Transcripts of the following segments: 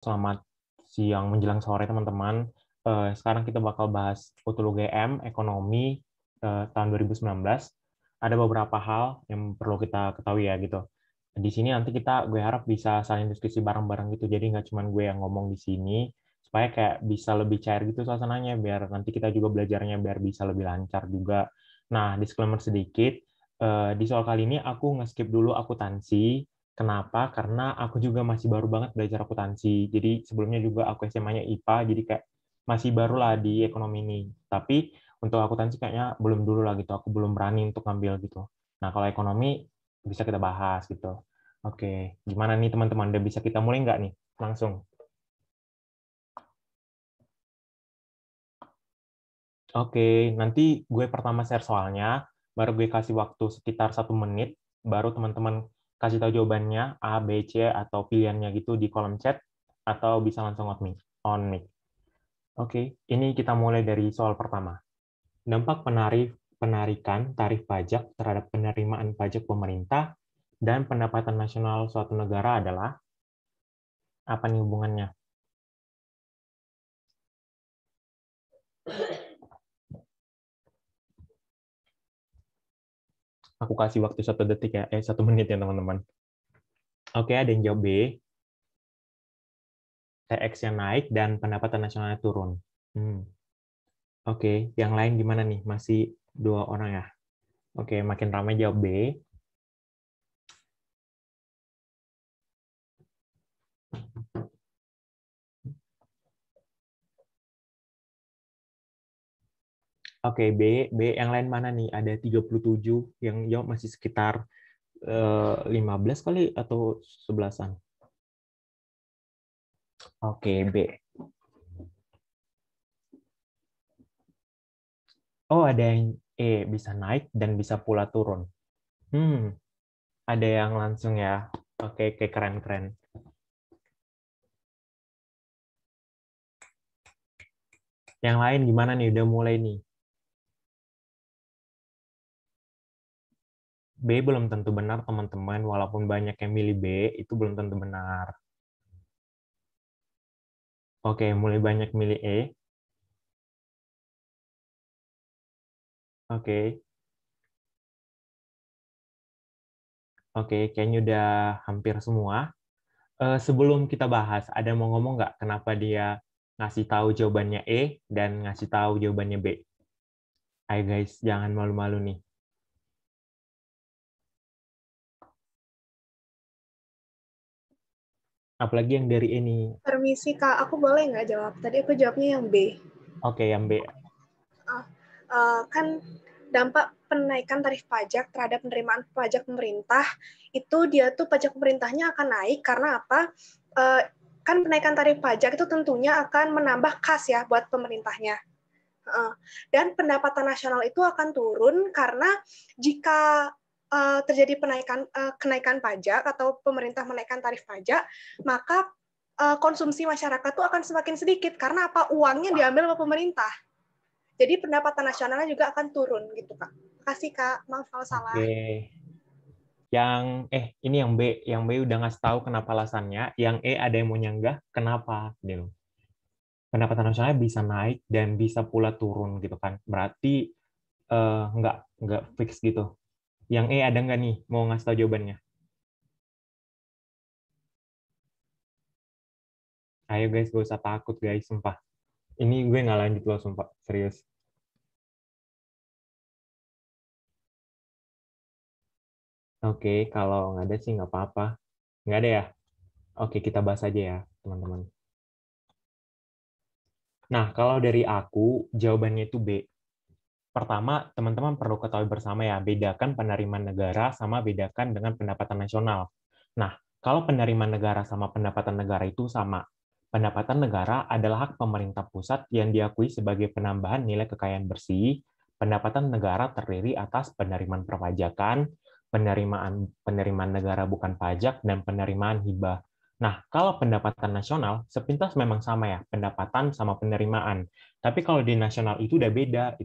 Selamat siang menjelang sore teman-teman. Sekarang kita bakal bahas UTUL UGM ekonomi tahun 2019. Ada beberapa hal yang perlu kita ketahui ya gitu. Di sini nanti gue harap bisa saling diskusi bareng-bareng gitu. Jadi nggak cuma gue yang ngomong di sini, supaya kayak bisa lebih cair gitu suasananya, biar nanti kita juga belajarnya biar bisa lebih lancar juga. Nah, disclaimer sedikit, di soal kali ini aku nge-skip dulu akuntansi. Kenapa? Karena aku juga masih baru banget belajar akuntansi. Jadi sebelumnya juga aku SMA-nya IPA, jadi kayak masih baru lah di ekonomi ini. Tapi untuk akuntansi kayaknya belum dulu lah gitu. Aku belum berani untuk ngambil gitu. Nah, kalau ekonomi bisa kita bahas gitu. Oke, gimana nih teman-teman? Udah bisa kita mulai nggak nih? Langsung. Oke, nanti gue pertama share soalnya, baru gue kasih waktu sekitar 1 menit, baru teman-teman kasih tahu jawabannya A, B, C, atau pilihannya gitu di kolom chat, atau bisa langsung on mic. Oke, ini kita mulai dari soal pertama. Dampak penarikan tarif pajak terhadap penerimaan pajak pemerintah dan pendapatan nasional suatu negara adalah apa nih hubungannya? Aku kasih waktu 1 detik ya, 1 menit ya teman-teman. Oke, ada yang jawab B, TX-nya naik dan pendapatan nasionalnya turun. Oke, yang lain gimana nih? Masih 2 orang ya? Oke, makin ramai jawab B. Oke, B yang lain mana nih? Ada 37 yang jawab masih sekitar 15 kali atau 11-an. Oke, B. Oh, ada yang E, bisa naik dan bisa pula turun. Ada yang langsung ya. Oke, keren-keren. Yang lain gimana nih? Udah mulai nih. B belum tentu benar, teman-teman. Walaupun banyak yang milih B, itu belum tentu benar. Oke, mulai banyak milih E. Oke. Oke, kayaknya udah hampir semua. Sebelum kita bahas, ada yang mau ngomong nggak kenapa dia ngasih tahu jawabannya E dan ngasih tahu jawabannya B? Ayo guys, jangan malu-malu nih. Apalagi yang dari E nih. Permisi Kak, aku boleh nggak jawab? Tadi aku jawabnya yang B. Oke, yang B. Kan dampak penaikan tarif pajak terhadap penerimaan pajak pemerintah, itu dia tuh pajak pemerintahnya akan naik karena apa? Kan penaikan tarif pajak itu tentunya akan menambah kas ya buat pemerintahnya. Dan pendapatan nasional itu akan turun karena jika terjadi kenaikan pajak atau pemerintah menaikkan tarif pajak, maka konsumsi masyarakat itu akan semakin sedikit karena apa? Uangnya diambil oleh pemerintah. Jadi pendapatan nasionalnya juga akan turun gitu Kak. Makasih Kak, maaf kalau salah. Oke. Ini yang B. Yang B udah ngasih tahu kenapa alasannya. Yang E ada yang mau nyanggah, kenapa? Gitu. Pendapatan nasionalnya bisa naik dan bisa pula turun gitu kan. Berarti nggak fix gitu. Yang E ada nggak nih mau ngasih tahu jawabannya? Ayo guys, gak usah takut guys, sumpah. Ini gue nggak lanjut loh, sumpah. Serius. Oke, kalau nggak ada sih nggak apa-apa. Nggak ada ya? Oke, kita bahas aja ya, teman-teman. Nah, kalau dari aku, jawabannya itu B. Pertama, teman-teman perlu ketahui bersama ya, bedakan penerimaan negara sama bedakan dengan pendapatan nasional. Nah, kalau penerimaan negara sama pendapatan negara itu sama. Pendapatan negara adalah hak pemerintah pusat yang diakui sebagai penambahan nilai kekayaan bersih. Pendapatan negara terdiri atas penerimaan perpajakan, penerimaan negara bukan pajak, dan penerimaan hibah. Nah, kalau pendapatan nasional, sepintas memang sama ya, pendapatan sama penerimaan. Tapi kalau di nasional itu udah beda,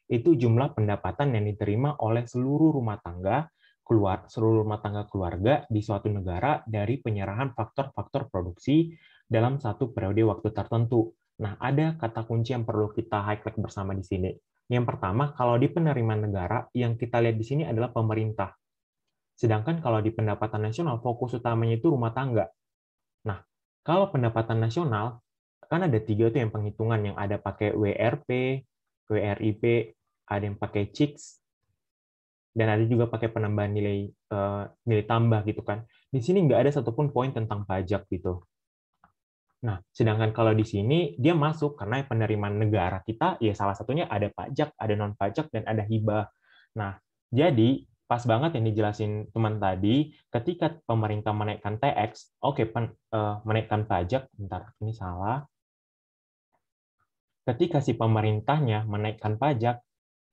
itu jumlah pendapatan yang diterima oleh seluruh rumah tangga keluarga di suatu negara dari penyerahan faktor-faktor produksi dalam satu periode waktu tertentu. Nah, ada kata kunci yang perlu kita highlight bersama di sini. Yang pertama, kalau di penerimaan negara, yang kita lihat di sini adalah pemerintah. Sedangkan kalau di pendapatan nasional, fokus utamanya itu rumah tangga. Nah, kalau pendapatan nasional, kan ada 3 tuh yang penghitungan, yang ada pakai WRP, WRIP, ada yang pakai CIKS, dan ada juga pakai penambahan nilai tambah gitu kan. Di sini nggak ada satupun poin tentang pajak gitu. Nah, sedangkan kalau di sini dia masuk karena penerimaan negara kita ya salah satunya ada pajak, ada non pajak dan ada hibah. Nah, jadi pas banget yang dijelasin teman tadi, ketika pemerintah menaikkan TX, oke, menaikkan pajak, bentar, ini salah. Ketika si pemerintahnya menaikkan pajak,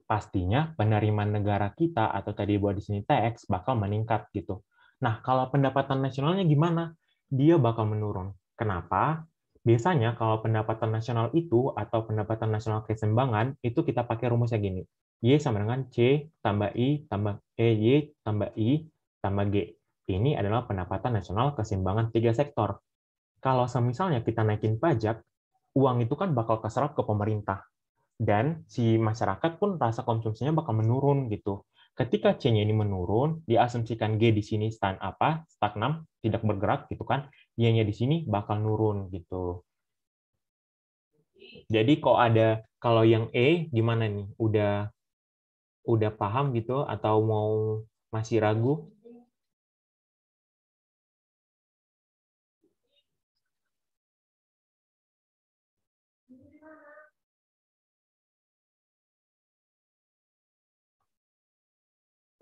pastinya penerimaan negara kita atau tadi buat di sini TX bakal meningkat gitu. Nah, kalau pendapatan nasionalnya gimana? Dia bakal menurun. Kenapa? Biasanya kalau pendapatan nasional itu atau pendapatan nasional keseimbangan itu kita pakai rumusnya gini. Y sama dengan C tambah I tambah Y tambah I tambah G. Ini adalah pendapatan nasional keseimbangan 3 sektor. Kalau misalnya kita naikin pajak, uang itu kan bakal keserap ke pemerintah dan si masyarakat pun rasa konsumsinya bakal menurun gitu. Ketika C-nya ini menurun, diasumsikan G di sini stagnan, tidak bergerak gitu kan. Y-nya di sini bakal nurun gitu. Jadi kalau yang E gimana nih? Udah paham gitu atau mau masih ragu?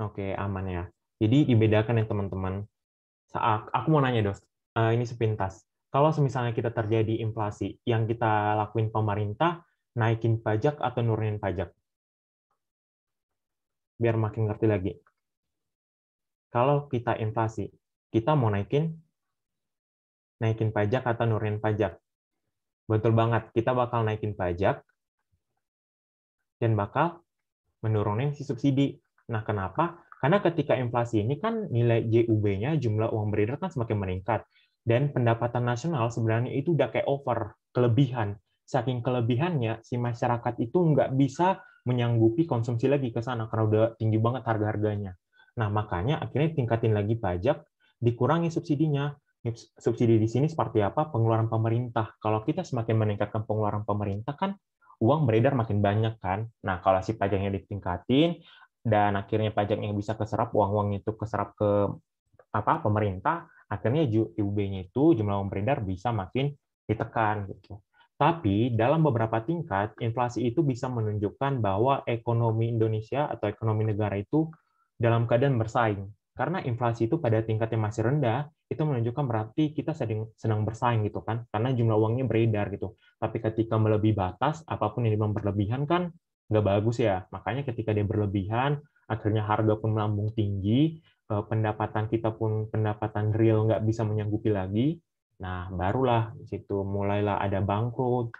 Oke, aman ya. Jadi dibedakan ya teman-teman. Aku mau nanya, Dos. Ini sepintas. Kalau misalnya kita terjadi inflasi, yang kita lakuin pemerintah, naikin pajak atau nurunin pajak? Biar makin ngerti lagi. Kalau kita inflasi, kita mau naikin pajak atau nurunin pajak? Betul banget, kita bakal naikin pajak dan bakal menurunin si subsidi. Nah, kenapa? Karena ketika inflasi ini kan nilai JUB-nya, jumlah uang beredar kan semakin meningkat. Dan pendapatan nasional sebenarnya itu udah kayak over, kelebihan. Saking kelebihannya, si masyarakat itu nggak bisa menyanggupi konsumsi lagi ke sana, karena udah tinggi banget harga-harganya. Nah, makanya akhirnya tingkatin lagi pajak, dikurangi subsidinya. Subsidi di sini seperti apa? Pengeluaran pemerintah. Kalau kita semakin meningkatkan pengeluaran pemerintah, kan uang beredar makin banyak kan. Nah, kalau si pajaknya ditingkatin dan akhirnya pajaknya bisa keserap, uang-uang itu keserap ke pemerintah, akhirnya JUB-nya itu jumlah uang beredar bisa makin ditekan gitu. Tapi dalam beberapa tingkat inflasi itu bisa menunjukkan bahwa ekonomi Indonesia atau ekonomi negara itu dalam keadaan bersaing. Karena inflasi itu pada tingkat yang masih rendah, itu menunjukkan berarti kita sedang bersaing gitu kan, karena jumlah uangnya beredar gitu. Tapi ketika melebihi batas, apapun yang dibilang berlebihan kan nggak bagus ya. Makanya ketika dia berlebihan, akhirnya harga pun melambung tinggi, pendapatan kita pun pendapatan real nggak bisa menyanggupi lagi. Nah, barulah di situ mulailah ada bangkrut.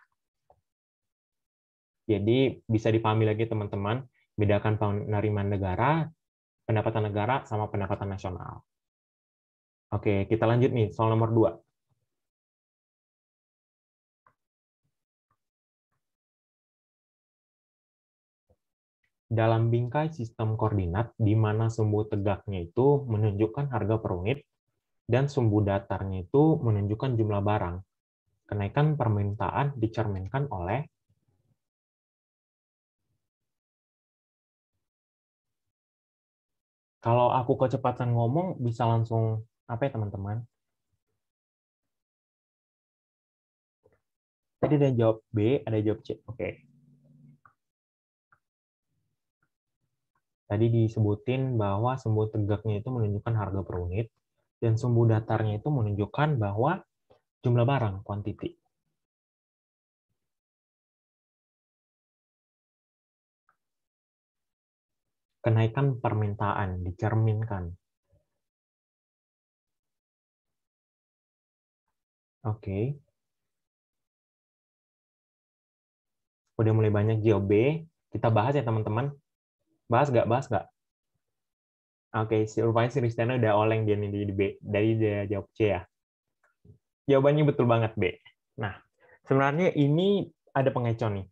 Jadi bisa dipahami lagi teman-teman, bedakan penerimaan negara, pendapatan negara sama pendapatan nasional. Oke, kita lanjut nih, soal nomor 2. Dalam bingkai sistem koordinat, di mana sumbu tegaknya itu menunjukkan harga per unit, dan sumbu datarnya itu menunjukkan jumlah barang. Kenaikan permintaan dicerminkan oleh kalau aku kecepatan ngomong bisa langsung apa ya teman-teman? Tadi ada jawab B, ada jawab C. Oke. Tadi disebutin bahwa sumbu tegaknya itu menunjukkan harga per unit, dan sumbu datarnya itu menunjukkan bahwa jumlah barang, quantity. Kenaikan permintaan dicerminkan. Oke. Udah mulai banyak jawab B. Kita bahas ya teman-teman. Bahas nggak? Bahas nggak? Oke, rupanya si Ristiana udah oleng dia nih di B. Dari dia jawab C ya. Jawabannya betul banget, B. Nah, sebenarnya ini ada pengecoh nih.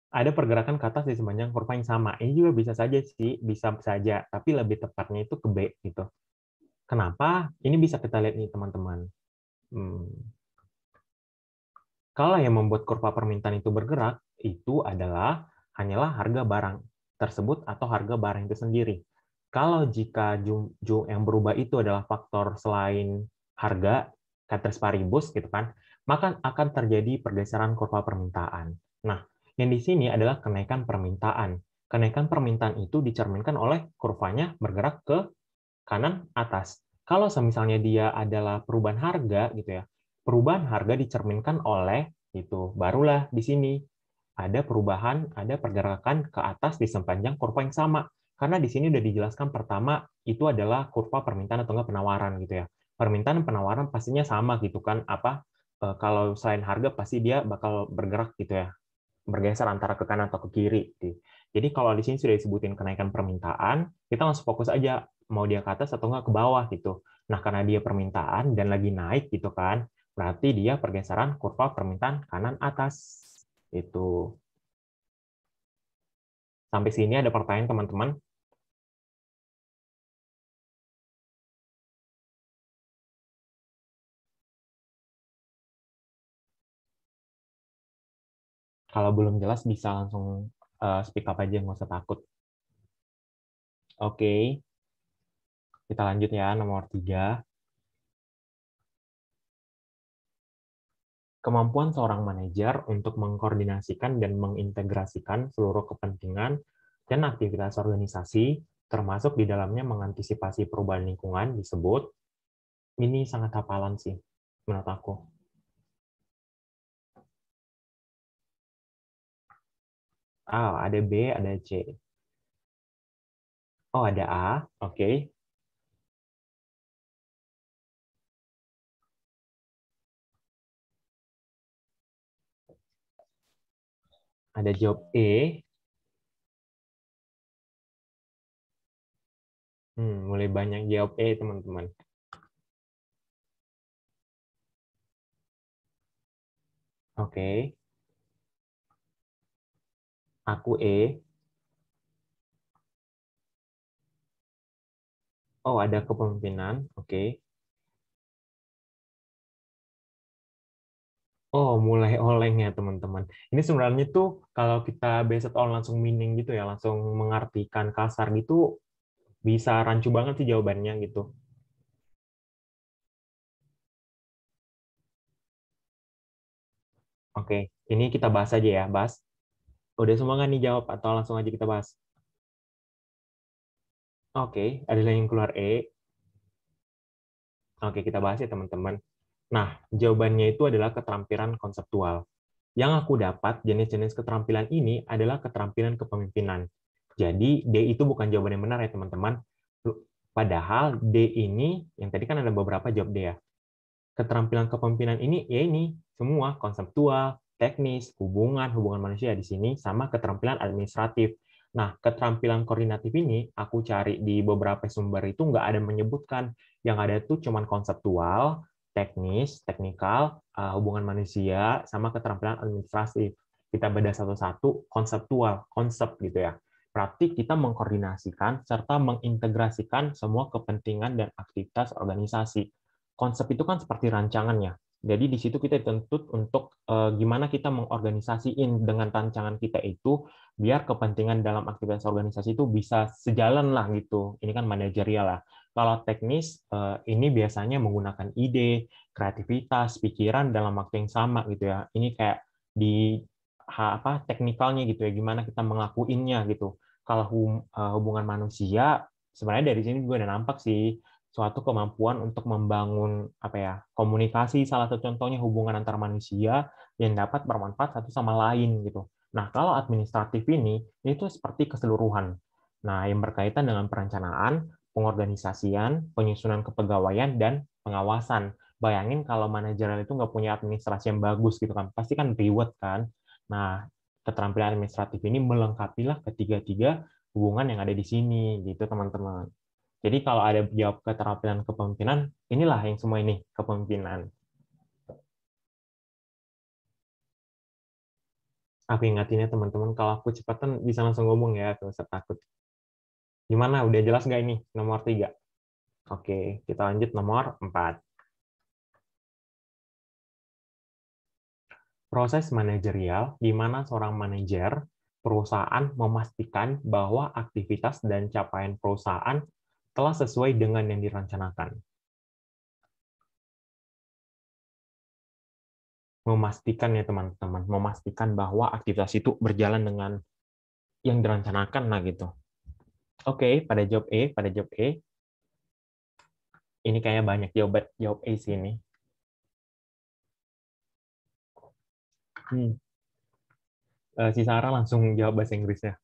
Ada pergerakan ke atas di sepanjang kurva yang sama. Ini juga bisa saja sih, bisa saja, tapi lebih tepatnya itu ke B gitu. Kenapa? Ini bisa kita lihat nih teman-teman. Kalau yang membuat kurva permintaan itu bergerak, itu adalah hanyalah harga barang tersebut atau harga barang itu sendiri. Kalau jika yang berubah itu adalah faktor selain harga, ceteris paribus gitu kan, maka akan terjadi pergeseran kurva permintaan. Nah, yang di sini adalah kenaikan permintaan. Kenaikan permintaan itu dicerminkan oleh kurvanya bergerak ke kanan atas. Kalau misalnya dia adalah perubahan harga gitu ya, perubahan harga dicerminkan oleh itu barulah di sini ada perubahan, ada pergerakan ke atas di sepanjang kurva yang sama. Karena di sini udah dijelaskan pertama itu adalah kurva permintaan atau enggak penawaran gitu ya. Permintaan dan penawaran pastinya sama gitu kan, kalau selain harga pasti dia bakal bergerak gitu ya, bergeser antara ke kanan atau ke kiri. Jadi kalau di sini sudah disebutin kenaikan permintaan, kita langsung fokus aja mau dia ke atas atau enggak ke bawah gitu. Nah, karena dia permintaan dan lagi naik gitu kan, berarti dia pergeseran kurva permintaan kanan atas. Itu. Sampai sini ada pertanyaan teman-teman? Kalau belum jelas bisa langsung speak up aja, nggak usah takut. Oke, kita lanjut ya, nomor 3. Kemampuan seorang manajer untuk mengkoordinasikan dan mengintegrasikan seluruh kepentingan dan aktivitas organisasi, termasuk di dalamnya mengantisipasi perubahan lingkungan disebut, ini sangat hafalan sih, menurut aku. Ada B, ada C. Oh, ada A, oke. Ada jawab E. Mulai banyak jawab E, teman-teman. Oke. Aku E. Oh, ada kepemimpinan. Oke. Oh, mulai oleng ya, teman-teman. Ini sebenarnya tuh kalau kita based on langsung meaning gitu ya, langsung mengartikan kasar gitu, bisa rancu banget sih jawabannya gitu. Oke, ini kita bahas aja ya, bahas. Udah semua nggak nih jawab atau langsung aja kita bahas? Oke, ada yang keluar E. Oke, kita bahas ya teman-teman. Nah, jawabannya itu adalah keterampilan konseptual. Yang aku dapat, jenis-jenis keterampilan ini adalah keterampilan kepemimpinan. Jadi, D itu bukan jawaban yang benar ya teman-teman. Padahal D ini, yang tadi kan ada beberapa jawab D ya. Keterampilan kepemimpinan ini, ya ini, semua konseptual, teknis, hubungan manusia di sini, sama keterampilan administratif. Nah, keterampilan koordinatif ini, aku cari di beberapa sumber itu nggak ada menyebutkan. Yang ada itu cuma konseptual, teknis, teknikal, hubungan manusia, sama keterampilan administratif. Kita beda satu-satu, konseptual, konsep gitu ya. Berarti kita mengkoordinasikan serta mengintegrasikan semua kepentingan dan aktivitas organisasi. Konsep itu kan seperti rancangannya. Jadi di situ kita dituntut untuk gimana kita mengorganisasiin dengan rancangan kita itu biar kepentingan dalam aktivitas organisasi itu bisa sejalan lah gitu. Ini kan manajerial lah. Kalau teknis ini biasanya menggunakan ide, kreativitas, pikiran dalam waktu yang sama gitu ya. Ini kayak di teknikalnya gitu ya, gimana kita ngelakuinnya gitu. Kalau hubungan manusia sebenarnya dari sini juga udah nampak sih suatu kemampuan untuk membangun komunikasi, salah satu contohnya hubungan antar manusia yang dapat bermanfaat satu sama lain gitu. Nah, kalau administratif ini itu seperti keseluruhan. Nah, yang berkaitan dengan perencanaan, pengorganisasian, penyusunan kepegawaian dan pengawasan. Bayangin kalau manajerial itu nggak punya administrasi yang bagus gitu kan, pasti kan reward kan. Nah, keterampilan administratif ini melengkapilah ketiga-tiga hubungan yang ada di sini gitu teman-teman. Jadi kalau ada jawab keterampilan kepemimpinan, inilah yang semua ini, kepemimpinan. Aku ingatinnya teman-teman, kalau aku cepatan bisa langsung ngomong ya, tuh usah takut. Gimana, udah jelas nggak ini nomor 3? Oke, kita lanjut nomor 4. Proses manajerial, di mana seorang manajer perusahaan memastikan bahwa aktivitas dan capaian perusahaan telah sesuai dengan yang direncanakan. Memastikan ya teman-teman, memastikan bahwa aktivitas itu berjalan dengan yang direncanakan lah gitu. Oke, pada jawab E. Ini kayaknya banyak jawab A sini. Si Sarah langsung jawab bahasa Inggrisnya.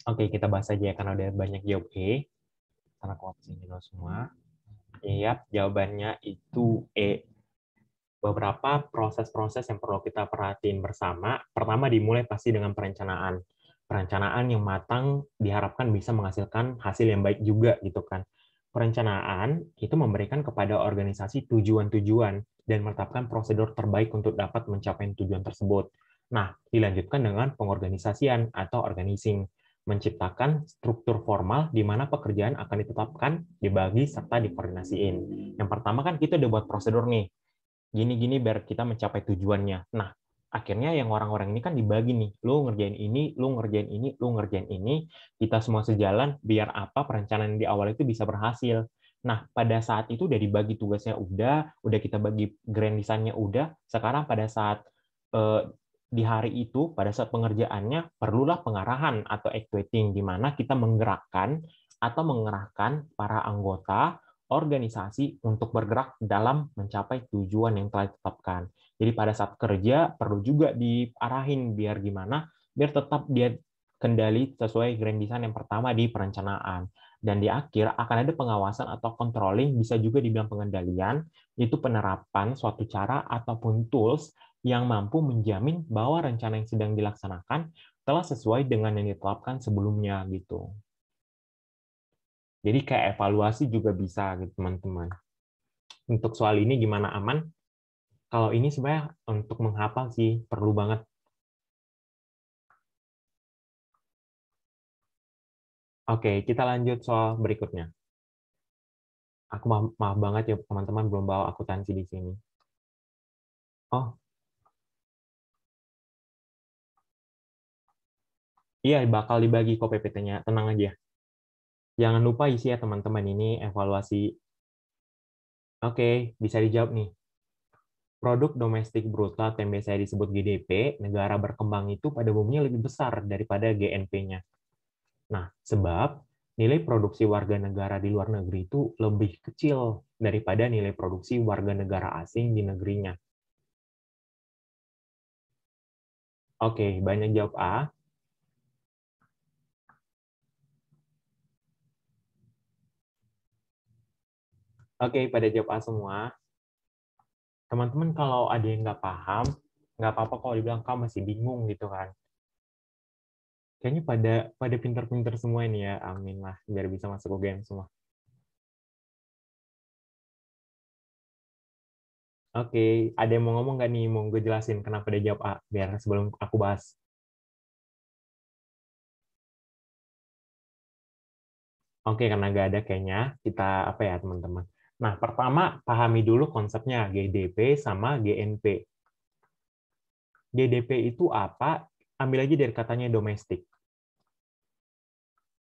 Oke, kita bahas aja ya, karena udah banyak jawab E. Karena aku hapus ini dulu semua. Iya, jawabannya itu E. Beberapa proses-proses yang perlu kita perhatiin bersama. Pertama, dimulai pasti dengan perencanaan. Perencanaan yang matang diharapkan bisa menghasilkan hasil yang baik juga gitu kan. Perencanaan itu memberikan kepada organisasi tujuan-tujuan dan menetapkan prosedur terbaik untuk dapat mencapai tujuan tersebut. Nah, dilanjutkan dengan pengorganisasian atau organizing, menciptakan struktur formal di mana pekerjaan akan ditetapkan, dibagi, serta dikoordinasiin. Yang pertama kan kita udah buat prosedur nih, gini-gini biar kita mencapai tujuannya. Nah, akhirnya yang orang-orang ini kan dibagi nih, lu ngerjain ini, lu ngerjain ini, lu ngerjain ini, kita semua sejalan, biar apa perencanaan di awal itu bisa berhasil. Nah, pada saat itu udah dibagi tugasnya udah kita bagi grand design-nya udah, sekarang pada saat di hari itu, pada saat pengerjaannya, perlulah pengarahan atau actuating, di mana kita menggerakkan atau mengerahkan para anggota organisasi untuk bergerak dalam mencapai tujuan yang telah ditetapkan. Jadi pada saat kerja perlu juga diarahin biar gimana, biar tetap dia kendali sesuai grand design yang pertama di perencanaan. Dan di akhir akan ada pengawasan atau controlling, bisa juga dibilang pengendalian, yaitu penerapan suatu cara ataupun tools yang mampu menjamin bahwa rencana yang sedang dilaksanakan telah sesuai dengan yang ditetapkan sebelumnya gitu. Jadi kayak evaluasi juga bisa gitu teman-teman. Untuk soal ini gimana, aman? Kalau ini sebenarnya untuk menghafal sih perlu banget. Oke, kita lanjut soal berikutnya. Aku maaf banget ya teman-teman belum bawa akuntansi di sini. Oh, iya bakal dibagi kok PPT-nya, tenang aja. Jangan lupa isi ya teman-teman, ini evaluasi. Oke, bisa dijawab nih. Produk domestik bruto atau yang biasa disebut GDP, negara berkembang itu pada umumnya lebih besar daripada GNP-nya. Nah, sebab nilai produksi warga negara di luar negeri itu lebih kecil daripada nilai produksi warga negara asing di negerinya. Oke, banyak jawab A. Oke, pada jawab A semua. Teman-teman kalau ada yang nggak paham, nggak apa-apa kalau dibilang kamu masih bingung gitu kan. Kayaknya pada pinter-pinter semua ini ya, amin lah, biar bisa masuk UGM semua. Oke, ada yang mau ngomong nggak nih? Mau gue jelasin kenapa dia jawab A, biar sebelum aku bahas. Oke, karena nggak ada kayaknya, kita apa ya teman-teman. Nah, pertama pahami dulu konsepnya GDP sama GNP. GDP itu apa? Ambil aja dari katanya domestik.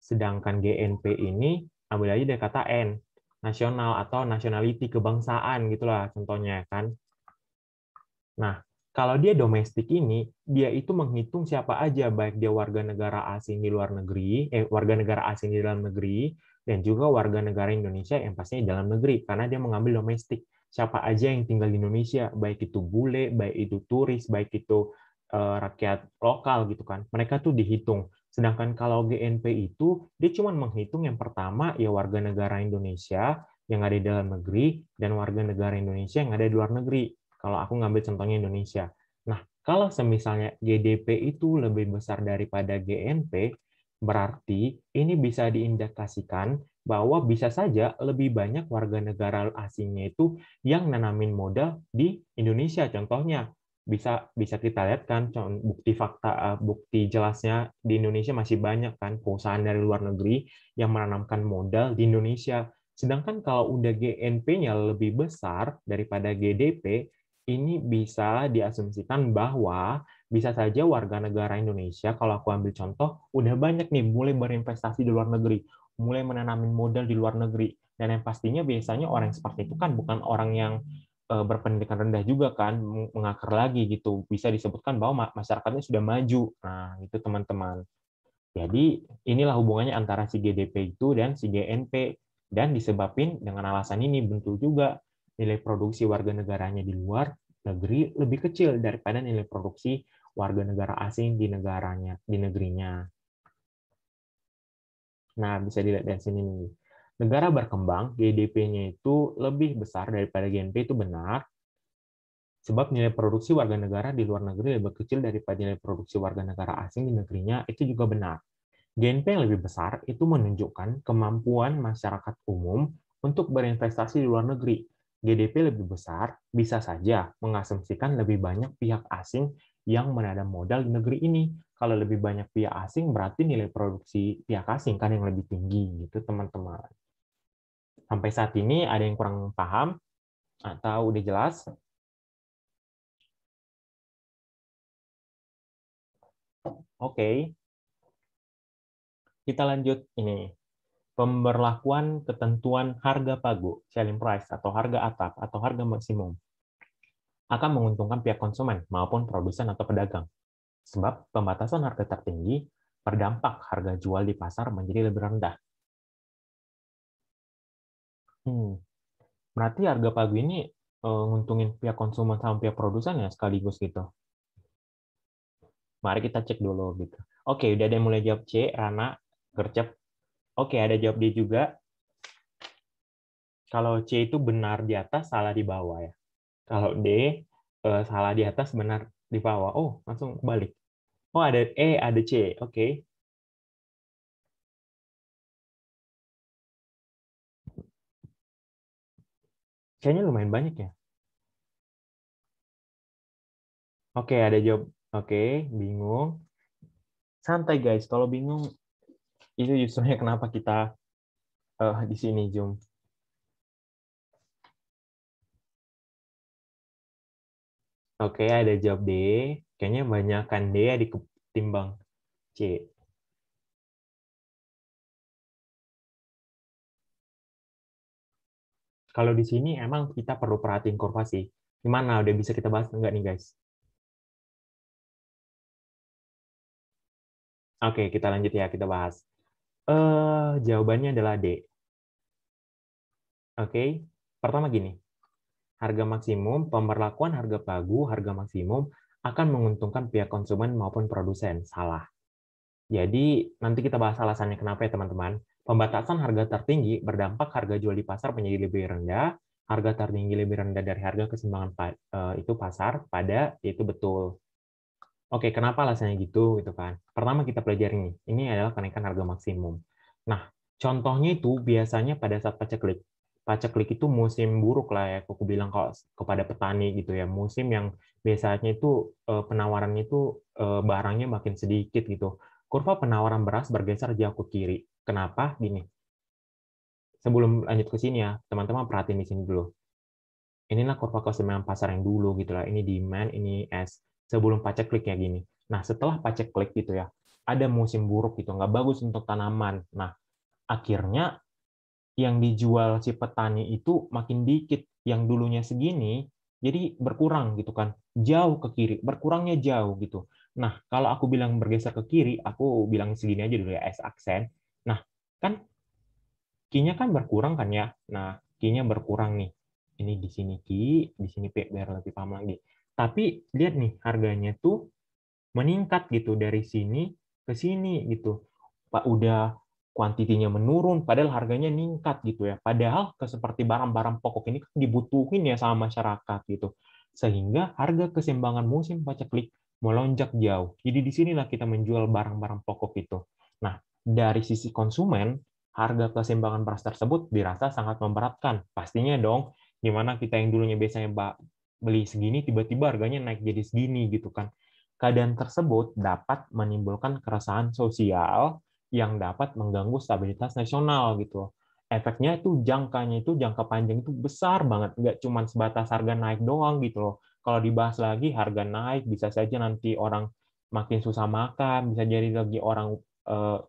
Sedangkan GNP ini ambil aja dari kata N, nasional atau nationality, kebangsaan gitulah contohnya kan. Nah, kalau dia domestik ini, dia itu menghitung siapa aja, baik dia warga negara asing di luar negeri, warga negara asing di dalam negeri, dan juga warga negara Indonesia yang pastinya di dalam negeri, karena dia mengambil domestik. Siapa aja yang tinggal di Indonesia, baik itu bule, baik itu turis, baik itu rakyat lokal gitu kan. Mereka tuh dihitung. Sedangkan kalau GNP itu, dia cuma menghitung yang pertama, ya warga negara Indonesia yang ada di dalam negeri, dan warga negara Indonesia yang ada di luar negeri. Kalau aku ngambil contohnya Indonesia. Nah, kalau semisalnya GDP itu lebih besar daripada GNP, berarti ini bisa diindikasikan bahwa bisa saja lebih banyak warga negara asingnya itu yang nanamin modal di Indonesia. Contohnya, bisa bisa kita lihat kan bukti fakta, bukti jelasnya di Indonesia masih banyak kan perusahaan dari luar negeri yang menanamkan modal di Indonesia. Sedangkan kalau udah GNP-nya lebih besar daripada GDP, ini bisa diasumsikan bahwa bisa saja warga negara Indonesia, kalau aku ambil contoh, udah banyak nih mulai berinvestasi di luar negeri, mulai menanamin modal di luar negeri. Dan yang pastinya biasanya orang yang seperti itu kan bukan orang yang berpendidikan rendah juga kan, mengakar lagi gitu. Bisa disebutkan bahwa masyarakatnya sudah maju. Nah, itu teman-teman. Jadi, inilah hubungannya antara si GDP itu dan si GNP. Dan disebabkan dengan alasan ini, betul juga nilai produksi warga negaranya di luar negeri lebih kecil daripada nilai produksi warga negara asing di negaranya, di negerinya. Nah, bisa dilihat dari sini nih. Negara berkembang, GDP-nya itu lebih besar daripada GNP itu benar, sebab nilai produksi warga negara di luar negeri lebih kecil daripada nilai produksi warga negara asing di negerinya, itu juga benar. GNP yang lebih besar itu menunjukkan kemampuan masyarakat umum untuk berinvestasi di luar negeri. GDP lebih besar bisa saja mengasumsikan lebih banyak pihak asing yang menanam modal di negeri ini. Kalau lebih banyak pihak asing, berarti nilai produksi pihak asing kan yang lebih tinggi, gitu teman-teman. Sampai saat ini ada yang kurang paham atau udah jelas? Oke, kita lanjut ini. Pemberlakuan ketentuan harga pagu, selling price, atau harga atap, atau harga maksimum, akan menguntungkan pihak konsumen maupun produsen atau pedagang. Sebab pembatasan harga tertinggi berdampak harga jual di pasar menjadi lebih rendah. Berarti harga pagu ini nguntungin pihak konsumen sama pihak produsen ya sekaligus gitu. Mari kita cek dulu gitu. Oke, udah ada yang mulai jawab C, Rana, gercep. Oke, ada jawab D juga. Kalau C itu benar di atas, salah di bawah ya. Kalau D, salah di atas, benar di bawah. Oh, langsung balik. Oh, ada E, ada C. Oke. Kayaknya lumayan banyak ya. Oke, ada jawab. Oke, bingung. Santai guys, kalau bingung, itu justru kenapa kita di sini, Zoom. Oke, ada jawab D. Kayaknya banyak kan D ya ditimbang C. Kalau di sini emang kita perlu perhatiin kurva sih. Gimana? Udah bisa kita bahas enggak nih, guys? Oke, kita lanjut ya, kita bahas. Jawabannya adalah D. Oke, pertama gini. Harga maksimum, pemberlakuan harga pagu, harga maksimum akan menguntungkan pihak konsumen maupun produsen. Salah. Jadi, nanti kita bahas alasannya kenapa ya, teman-teman. Pembatasan harga tertinggi berdampak harga jual di pasar menjadi lebih rendah, harga tertinggi lebih rendah dari harga keseimbangan itu pasar pada itu betul. Oke, kenapa alasannya gitu gitu kan? Pertama kita pelajari nih, ini adalah kenaikan harga maksimum. Nah, contohnya itu biasanya pada saat paceklik. Paceklik itu musim buruk lah ya, aku bilang kalau kepada petani gitu ya, musim yang biasanya itu penawarannya itu barangnya makin sedikit gitu. Kurva penawaran beras bergeser jauh ke kiri. Kenapa? Gini. Sebelum lanjut ke sini ya, teman-teman perhatiin di sini dulu. Inilah kurva keseimbangan pasar yang dulu gitu lah. Ini demand, ini S. Sebelum paceklik ya gini. Nah, setelah paceklik gitu ya, ada musim buruk gitu, nggak bagus untuk tanaman. Nah, akhirnya yang dijual si petani itu makin dikit. Yang dulunya segini, jadi berkurang gitu kan. Jauh ke kiri, berkurangnya jauh gitu. Nah, kalau aku bilang bergeser ke kiri, aku bilang segini aja dulu ya, S aksen. Nah, kan Q-nya kan berkurang kan ya. Nah, Q-nya berkurang nih. Ini di sini Q, di sini P, biar lebih paham lagi. Tapi lihat nih, harganya tuh meningkat gitu dari sini ke sini gitu. Pak udah kuantitinya menurun, padahal harganya meningkat gitu ya. Padahal seperti barang-barang pokok ini kan dibutuhin ya sama masyarakat gitu. Sehingga harga keseimbangan musim paceklik melonjak jauh. Jadi di sinilah kita menjual barang-barang pokok itu. Nah, dari sisi konsumen, harga keseimbangan beras tersebut dirasa sangat memberatkan. Pastinya dong, gimana kita yang dulunya biasanya beli segini tiba-tiba harganya naik jadi segini gitu kan. Keadaan tersebut dapat menimbulkan keresahan sosial yang dapat mengganggu stabilitas nasional gitu. Efeknya itu jangkanya itu jangka panjang itu besar banget, nggak cuma sebatas harga naik doang gitu loh. Kalau dibahas lagi harga naik bisa saja nanti orang makin susah makan, bisa jadi lagi orang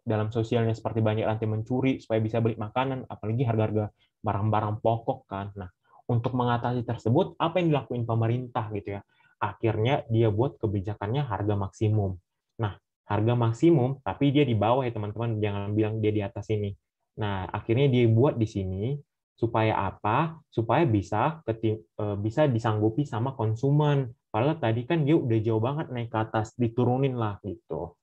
dalam sosialnya seperti banyak nanti mencuri supaya bisa beli makanan, apalagi harga-harga barang-barang pokok kan. Nah, untuk mengatasi tersebut, apa yang dilakukan pemerintah gitu ya? Akhirnya dia buat kebijakannya harga maksimum. Nah, harga maksimum, tapi dia di bawah ya teman-teman, jangan bilang dia di atas ini. Nah, akhirnya dia buat di sini supaya apa? Supaya bisa disanggupi sama konsumen. Padahal tadi kan dia udah jauh banget naik ke atas, diturunin lah gitu.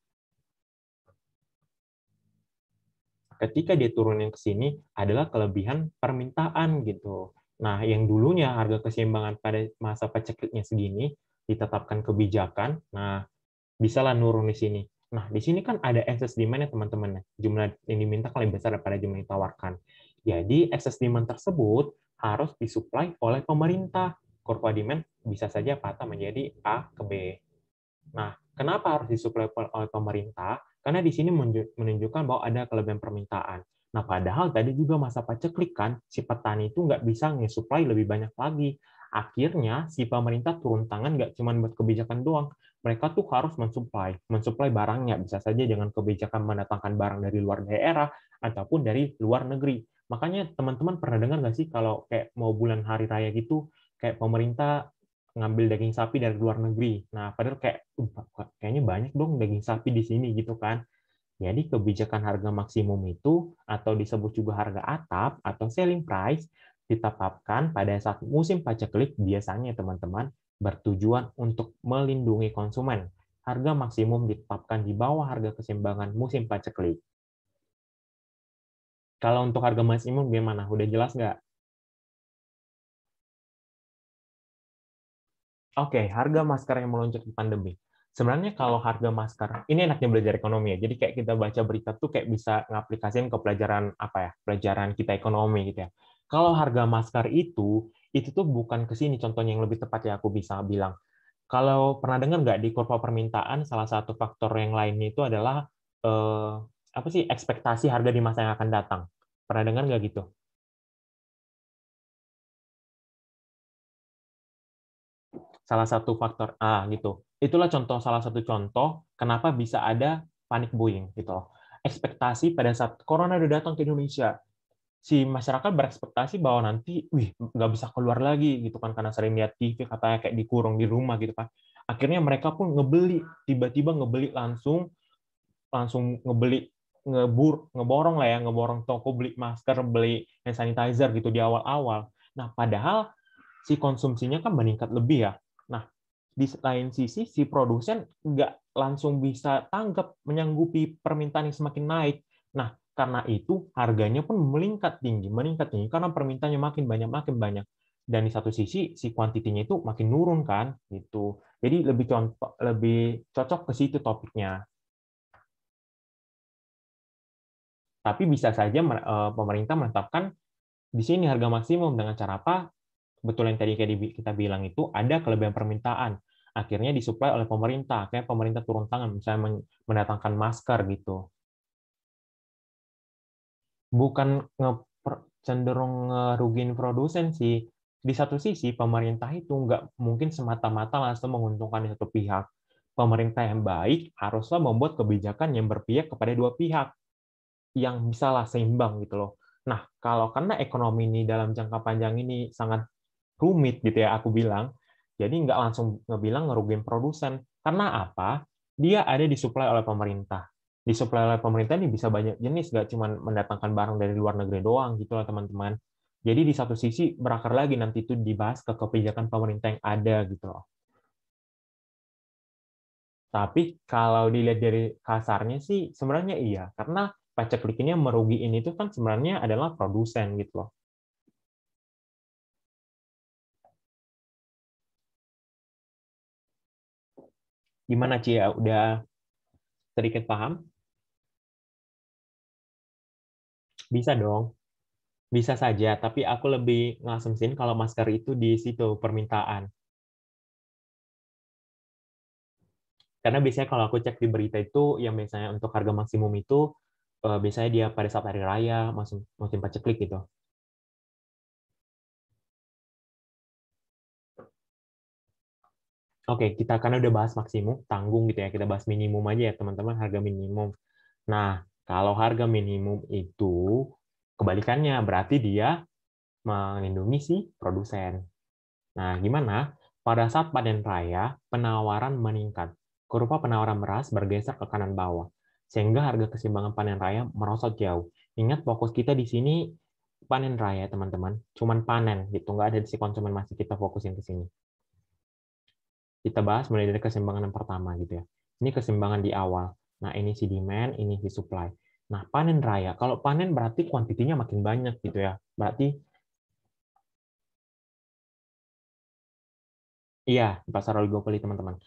Ketika dia turunin ke sini adalah kelebihan permintaan gitu. Nah, yang dulunya harga keseimbangan pada masa pacekliknya segini ditetapkan kebijakan, nah bisalah nurun di sini. Nah, di sini kan ada excess demand ya teman-teman. Jumlah yang diminta lebih besar daripada jumlah yang ditawarkan. Jadi, excess demand tersebut harus disuplai oleh pemerintah. Kurva demand bisa saja patah menjadi A ke B. Nah, kenapa harus disuplai oleh pemerintah? Karena di sini menunjukkan bahwa ada kelebihan permintaan. Nah, padahal tadi juga masa paceklik kan, si petani itu nggak bisa nge-supply lebih banyak lagi. Akhirnya, si pemerintah turun tangan nggak cuma buat kebijakan doang. Mereka tuh harus mensuplai barangnya. Bisa saja dengan kebijakan mendatangkan barang dari luar daerah ataupun dari luar negeri. Makanya teman-teman pernah dengar nggak sih kalau kayak mau bulan hari raya gitu, kayak pemerintah ngambil daging sapi dari luar negeri. Nah, padahal kayaknya banyak dong daging sapi di sini gitu kan. Jadi kebijakan harga maksimum itu atau disebut juga harga atap atau selling price ditetapkan pada saat musim paceklik biasanya teman-teman bertujuan untuk melindungi konsumen. Harga maksimum ditetapkan di bawah harga keseimbangan musim paceklik. Kalau untuk harga maksimum gimana? Udah jelas nggak? Oke, harga masker yang melonjak di pandemi. Sebenarnya kalau harga masker, ini enaknya belajar ekonomi ya. Jadi kayak kita baca berita tuh kayak bisa ngaplikasiin ke pelajaran apa ya? Pelajaran kita ekonomi gitu ya. Kalau harga masker itu tuh bukan ke sini contohnya yang lebih tepat ya aku bisa bilang. Kalau pernah dengar nggak di kurva permintaan salah satu faktor yang lainnya itu adalah apa sih ekspektasi harga di masa yang akan datang. Pernah dengar nggak gitu? Salah satu faktor A gitu. Itulah salah satu contoh kenapa bisa ada panic buying gitu loh. Ekspektasi pada saat corona udah datang ke Indonesia, si masyarakat berekspektasi bahwa nanti, wih, nggak bisa keluar lagi gitu kan karena sering lihat TV katanya kayak dikurung di rumah gitu kan. Akhirnya mereka pun ngebeli, tiba-tiba ngebeli langsung langsung ngebeli ngeborong lah ya, ngeborong toko beli masker, beli hand sanitizer gitu di awal-awal. Nah, padahal si konsumsinya kan meningkat lebih ya. Nah, di lain sisi si produsen nggak langsung bisa tanggap menyanggupi permintaan yang semakin naik. Nah, karena itu harganya pun meningkat tinggi karena permintaannya makin banyak. Dan di satu sisi si kuantitinya itu makin nurun kan gitu. Jadi lebih cocok ke situ topiknya. Tapi bisa saja pemerintah menetapkan di sini harga maksimum dengan cara apa? Betul yang tadi kita bilang itu ada kelebihan permintaan. Akhirnya disuplai oleh pemerintah. Akhirnya pemerintah turun tangan, misalnya mendatangkan masker gitu. Bukan cenderung ngerugiin produsen sih. Di satu sisi, pemerintah itu nggak mungkin semata-mata langsung menguntungkan di satu pihak. Pemerintah yang baik haruslah membuat kebijakan yang berpihak kepada dua pihak, yang bisalah seimbang gitu loh. Nah, kalau karena ekonomi ini dalam jangka panjang ini sangat rumit gitu ya aku bilang, jadi nggak langsung ngebilang ngerugiin produsen. Karena apa? Dia ada disuplai oleh pemerintah. Disuplai oleh pemerintah ini bisa banyak jenis, nggak cuma mendatangkan barang dari luar negeri doang gitu lah teman-teman. Jadi di satu sisi berakar lagi nanti itu dibahas ke kebijakan pemerintah yang ada gitu loh. Tapi kalau dilihat dari kasarnya sih sebenarnya iya, karena paceklik ini yang merugiin itu kan sebenarnya adalah produsen gitu loh. Gimana Ci ya? Udah sedikit paham? Bisa dong. Bisa saja, tapi aku lebih ngasumsin kalau masker itu di situ permintaan. Karena biasanya kalau aku cek di berita itu, yang biasanya untuk harga maksimum itu, biasanya dia pada saat hari raya, musim paceklik gitu. Oke, kita karena udah bahas maksimum, tanggung gitu ya, kita bahas minimum aja ya teman-teman, harga minimum. Nah, kalau harga minimum itu kebalikannya, berarti dia melindungi si produsen. Nah, gimana? Pada saat panen raya, penawaran meningkat. Kurva penawaran beras bergeser ke kanan bawah, sehingga harga keseimbangan panen raya merosot jauh. Ingat, fokus kita di sini panen raya, teman-teman. Cuman panen, gitu. Nggak ada di si konsumen, masih kita fokusin ke sini. Kita bahas mulai dari keseimbangan yang pertama, gitu ya. Ini keseimbangan di awal. Nah, ini si demand, ini si supply. Nah, panen raya. Kalau panen berarti kuantitinya makin banyak, gitu ya. Berarti iya, di pasar oligopoli, teman-teman.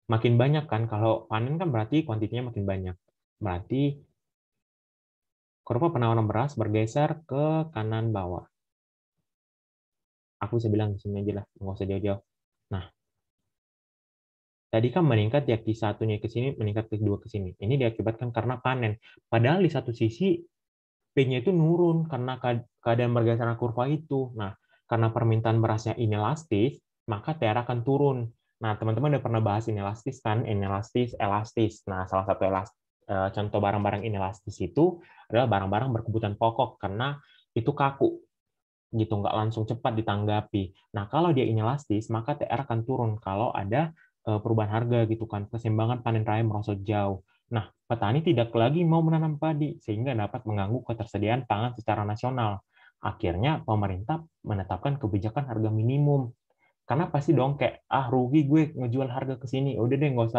Makin banyak kan, kalau panen kan berarti kuantitinya makin banyak. Berarti kurva penawaran beras bergeser ke kanan bawah. Aku bisa bilang di sini aja lah, nggak usah jauh-jauh. Nah, tadi kan meningkat ya, di satunya ke sini, meningkat ke dua ke sini. Ini diakibatkan karena panen. Padahal di satu sisi, P-nya itu nurun karena keadaan bergeser kurva itu. Nah, karena permintaan berasnya inelastis, maka TR akan turun. Nah, teman-teman udah pernah bahas inelastis kan? Inelastis, elastis. Nah, salah satu contoh barang-barang inelastis itu adalah barang-barang berkebutuhan pokok karena itu kaku gitu, nggak langsung cepat ditanggapi. Nah, kalau dia inelastis, maka TR akan turun kalau ada perubahan harga gitu kan, keseimbangan panen raya merosot jauh. Nah, petani tidak lagi mau menanam padi sehingga dapat mengganggu ketersediaan pangan secara nasional. Akhirnya pemerintah menetapkan kebijakan harga minimum. Karena pasti dong kayak rugi gue ngejual harga ke sini. Udah deh nggak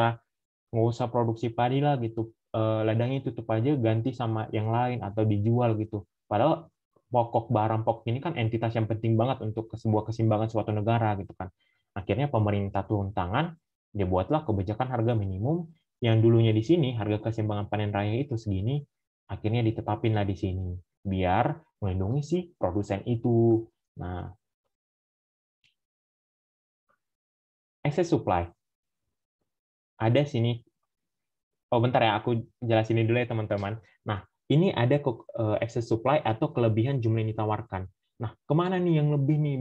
usah produksi padi lah gitu. Ladangnya tutup aja, ganti sama yang lain atau dijual gitu. Padahal pokok barang pokok ini kan entitas yang penting banget untuk sebuah keseimbangan suatu negara gitu kan. Akhirnya pemerintah turun tangan, dia buatlah kebijakan harga minimum yang dulunya di sini harga keseimbangan panen raya itu segini, akhirnya ditetapin lah di sini biar melindungi si produsen itu. Nah, excess supply ada sini. Oh, bentar ya, aku jelasin dulu ya, teman-teman. Nah, ini ada excess supply atau kelebihan jumlah yang ditawarkan. Nah, kemana nih yang lebih nih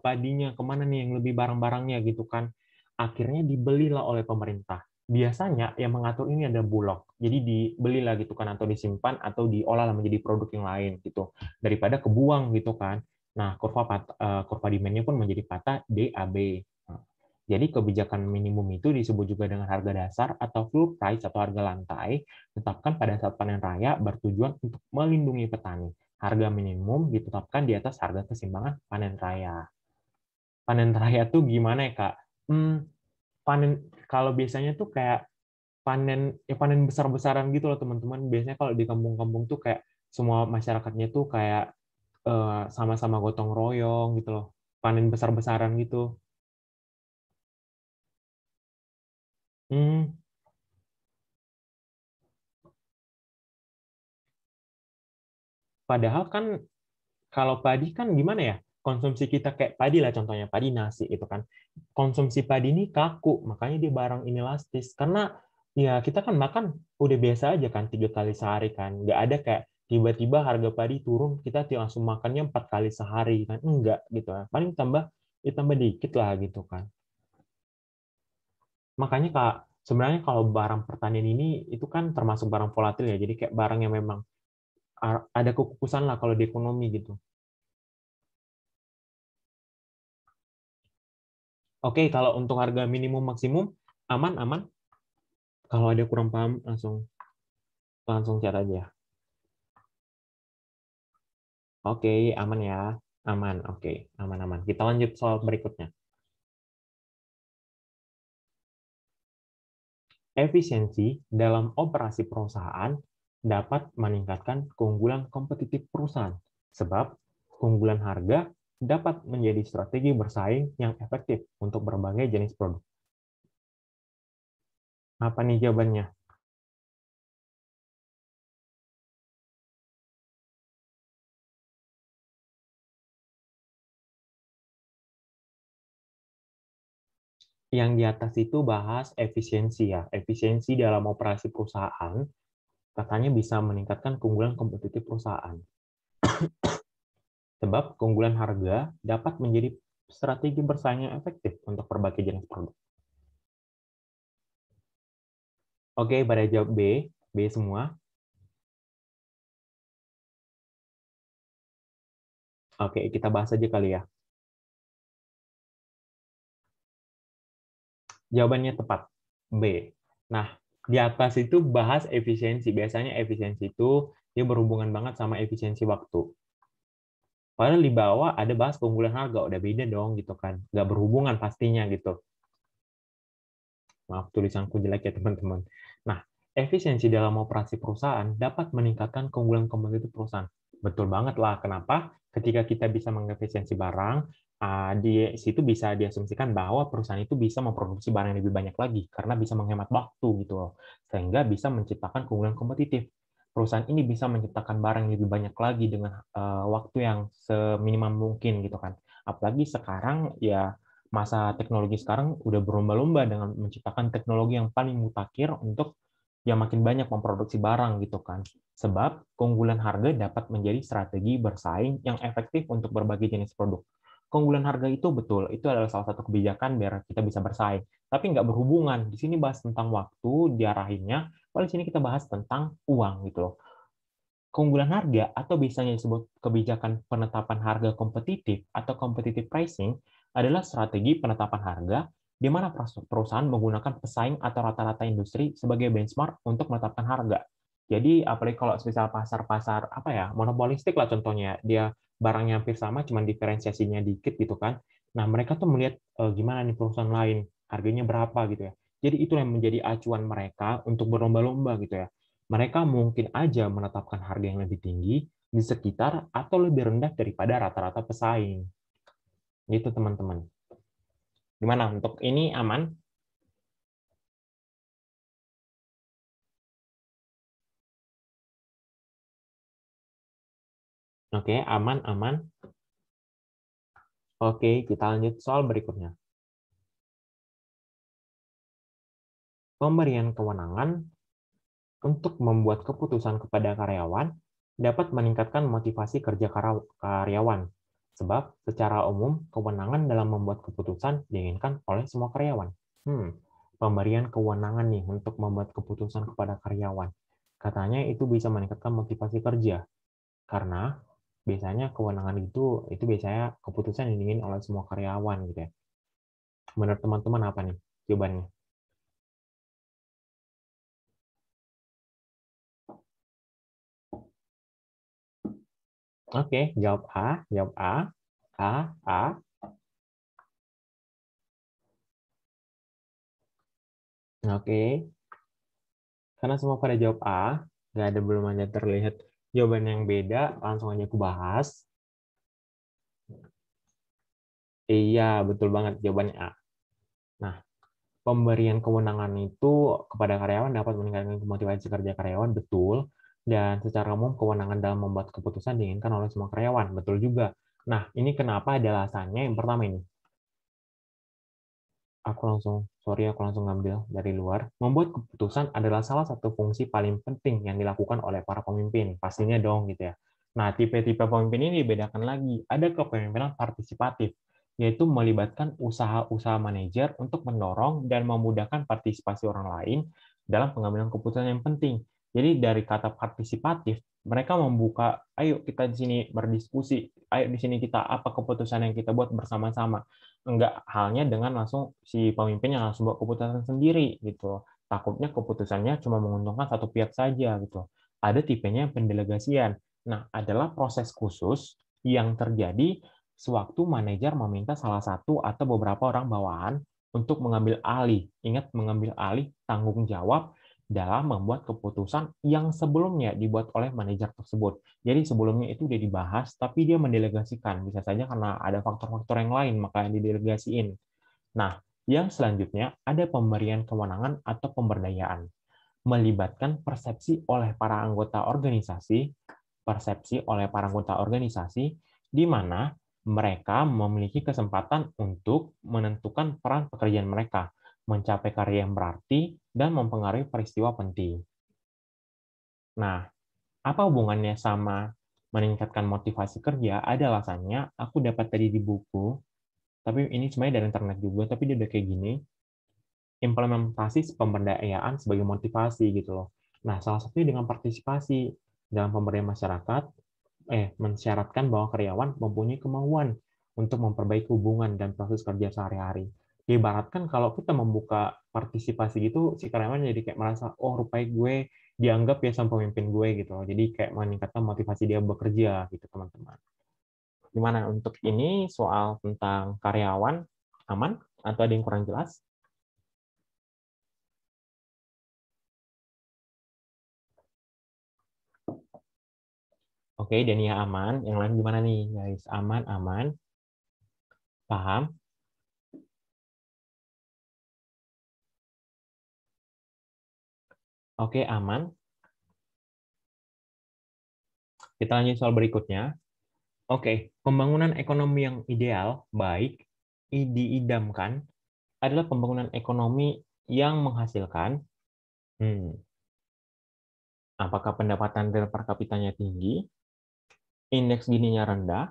padinya, kemana nih yang lebih barang-barangnya gitu kan. Akhirnya dibelilah oleh pemerintah. Biasanya yang mengatur ini ada Bulog. Jadi dibelilah gitu kan, atau disimpan, atau diolah menjadi produk yang lain gitu. Daripada kebuang gitu kan. Nah, kurva demand-nya pun menjadi patah DAB. Jadi kebijakan minimum itu disebut juga dengan harga dasar atau floor price atau harga lantai, ditetapkan pada saat panen raya bertujuan untuk melindungi petani. Harga minimum ditetapkan di atas harga keseimbangan panen raya. Panen raya tuh gimana ya, Kak? Panen kalau biasanya tuh kayak panen besar-besaran gitu loh, teman-teman. Biasanya kalau di kampung-kampung tuh kayak semua masyarakatnya tuh kayak sama-sama gotong royong gitu loh. Panen besar-besaran gitu. Hmm, Padahal kan kalau padi kan gimana ya? Konsumsi kita kayak padi lah, contohnya padi nasi itu kan. Konsumsi padi ini kaku, makanya dia barang inelastis. Karena ya kita kan makan udah biasa aja kan 3 kali sehari kan. Nggak ada kayak tiba-tiba harga padi turun kita langsung makannya 4 kali sehari kan. Enggak gitu kan. Paling tambah dikit lah gitu kan. Makanya Kak, sebenarnya kalau barang pertanian ini itu kan termasuk barang volatil ya. Jadi kayak barang yang memang ada kekukusan lah kalau di ekonomi gitu. Oke, kalau untuk harga minimum maksimum aman aman. Kalau ada kurang paham langsung langsung chat aja. Oke, aman ya. Aman. Oke, aman-aman. Kita lanjut soal berikutnya. Efisiensi dalam operasi perusahaan dapat meningkatkan keunggulan kompetitif perusahaan. Sebab keunggulan harga dapat menjadi strategi bersaing yang efektif untuk berbagai jenis produk. Apa nih jawabannya? Yang di atas itu bahas efisiensi ya. Efisiensi dalam operasi perusahaan katanya bisa meningkatkan keunggulan kompetitif perusahaan. Sebab keunggulan harga dapat menjadi strategi bersaing yang efektif untuk berbagai jenis produk. Oke, pada jawab B. B semua. Oke, kita bahas aja kali ya. Jawabannya tepat. B. Nah, di atas itu bahas efisiensi. Biasanya efisiensi itu dia berhubungan banget sama efisiensi waktu. Padahal di bawah ada bahas keunggulan harga. Udah beda dong gitu kan. Nggak berhubungan pastinya gitu. Maaf tulisanku jelek ya teman-teman. Nah, efisiensi dalam operasi perusahaan dapat meningkatkan keunggulan kompetitif perusahaan. Betul banget lah. Kenapa? Ketika kita bisa mengefisiensi barang, di situ bisa diasumsikan bahwa perusahaan itu bisa memproduksi barang yang lebih banyak lagi karena bisa menghemat waktu gitu loh. Sehingga bisa menciptakan keunggulan kompetitif. Perusahaan ini bisa menciptakan barang yang lebih banyak lagi dengan waktu yang seminimal mungkin gitu kan. Apalagi sekarang ya masa teknologi sekarang udah berlomba-lomba dengan menciptakan teknologi yang paling mutakhir untuk yang makin banyak memproduksi barang gitu kan. Sebab keunggulan harga dapat menjadi strategi bersaing yang efektif untuk berbagai jenis produk. Keunggulan harga itu betul, itu adalah salah satu kebijakan biar kita bisa bersaing. Tapi nggak berhubungan. Di sini bahas tentang waktu, diarahinnya. Kalau di sini kita bahas tentang uang gitu loh. Keunggulan harga atau biasanya disebut kebijakan penetapan harga kompetitif atau competitive pricing adalah strategi penetapan harga di mana perusahaan menggunakan pesaing atau rata-rata industri sebagai benchmark untuk menetapkan harga. Jadi apalagi kalau misal pasar-pasar apa ya, monopolistik lah contohnya, dia barangnya hampir sama cuman diferensiasinya dikit gitu kan. Nah, mereka tuh melihat gimana nih perusahaan lain, harganya berapa gitu ya. Jadi itu yang menjadi acuan mereka untuk berlomba-lomba gitu ya. Mereka mungkin aja menetapkan harga yang lebih tinggi di sekitar atau lebih rendah daripada rata-rata pesaing. Gitu teman-teman. Gimana untuk ini aman? Oke, aman, aman. Oke, kita lanjut soal berikutnya. Pemberian kewenangan untuk membuat keputusan kepada karyawan dapat meningkatkan motivasi kerja karyawan. Sebab secara umum kewenangan dalam membuat keputusan diinginkan oleh semua karyawan. Pemberian kewenangan nih untuk membuat keputusan kepada karyawan. Katanya itu bisa meningkatkan motivasi kerja. Karena biasanya kewenangan itu biasanya keputusan yang diingin oleh semua karyawan gitu ya. Menurut teman-teman apa nih jawabannya? Oke, jawab A, jawab A. A, A. Oke, karena semua pada jawab A, nggak ada belum ada terlihat jawaban yang beda, langsung aja aku bahas. Iya, betul banget jawabannya A. Nah, pemberian kewenangan itu kepada karyawan dapat meningkatkan motivasi kerja karyawan, betul. Dan secara umum kewenangan dalam membuat keputusan diinginkan oleh semua karyawan, betul juga. Nah, ini kenapa ada alasannya. Yang pertama ini, aku langsung ngambil dari luar. Membuat keputusan adalah salah satu fungsi paling penting yang dilakukan oleh para pemimpin. Pastinya dong gitu ya. Nah, tipe-tipe pemimpin ini dibedakan lagi. Ada kepemimpinan partisipatif, yaitu melibatkan usaha-usaha manajer untuk mendorong dan memudahkan partisipasi orang lain dalam pengambilan keputusan yang penting. Jadi dari kata partisipatif, mereka membuka, ayo kita di sini berdiskusi, ayo di sini kita apa keputusan yang kita buat bersama-sama. Enggak halnya dengan langsung si pemimpin yang langsung buat keputusan sendiri gitu. Takutnya keputusannya cuma menguntungkan satu pihak saja gitu. Ada tipenya pendelegasian. Nah, adalah proses khusus yang terjadi sewaktu manajer meminta salah satu atau beberapa orang bawahan untuk mengambil alih. Ingat, mengambil alih tanggung jawab dalam membuat keputusan yang sebelumnya dibuat oleh manajer tersebut. Jadi sebelumnya itu udah dibahas, tapi dia mendelegasikan. Bisa saja karena ada faktor-faktor yang lain, maka didelegasiin. Nah, yang selanjutnya ada pemberian kewenangan atau pemberdayaan. Melibatkan persepsi oleh para anggota organisasi, di mana Mereka memiliki kesempatan untuk menentukan peran pekerjaan mereka, mencapai karya yang berarti, dan mempengaruhi peristiwa penting. Nah, apa hubungannya sama meningkatkan motivasi kerja? Ada alasannya, aku dapat tadi di buku, tapi ini sebenarnya dari internet juga, tapi dia udah kayak gini, implementasi pemberdayaan sebagai motivasi gitu loh. Nah, salah satunya dengan partisipasi dalam pemberdayaan masyarakat, mensyaratkan bahwa karyawan mempunyai kemauan untuk memperbaiki hubungan dan proses kerja sehari-hari. Diibaratkan kalau kita membuka partisipasi gitu, si karyawan jadi kayak merasa, oh rupanya gue dianggap ya sama pemimpin gue gitu loh. Jadi kayak meningkatkan motivasi dia bekerja gitu teman-teman. Gimana untuk ini soal tentang karyawan aman atau ada yang kurang jelas? Oke, Dania aman. Yang lain gimana nih, guys? Aman, aman. Paham? Oke, aman. Kita lanjut soal berikutnya. Oke, pembangunan ekonomi yang ideal, baik, diidamkan adalah pembangunan ekonomi yang menghasilkan, apakah pendapatan real per kapitanya tinggi, indeks Gininya rendah,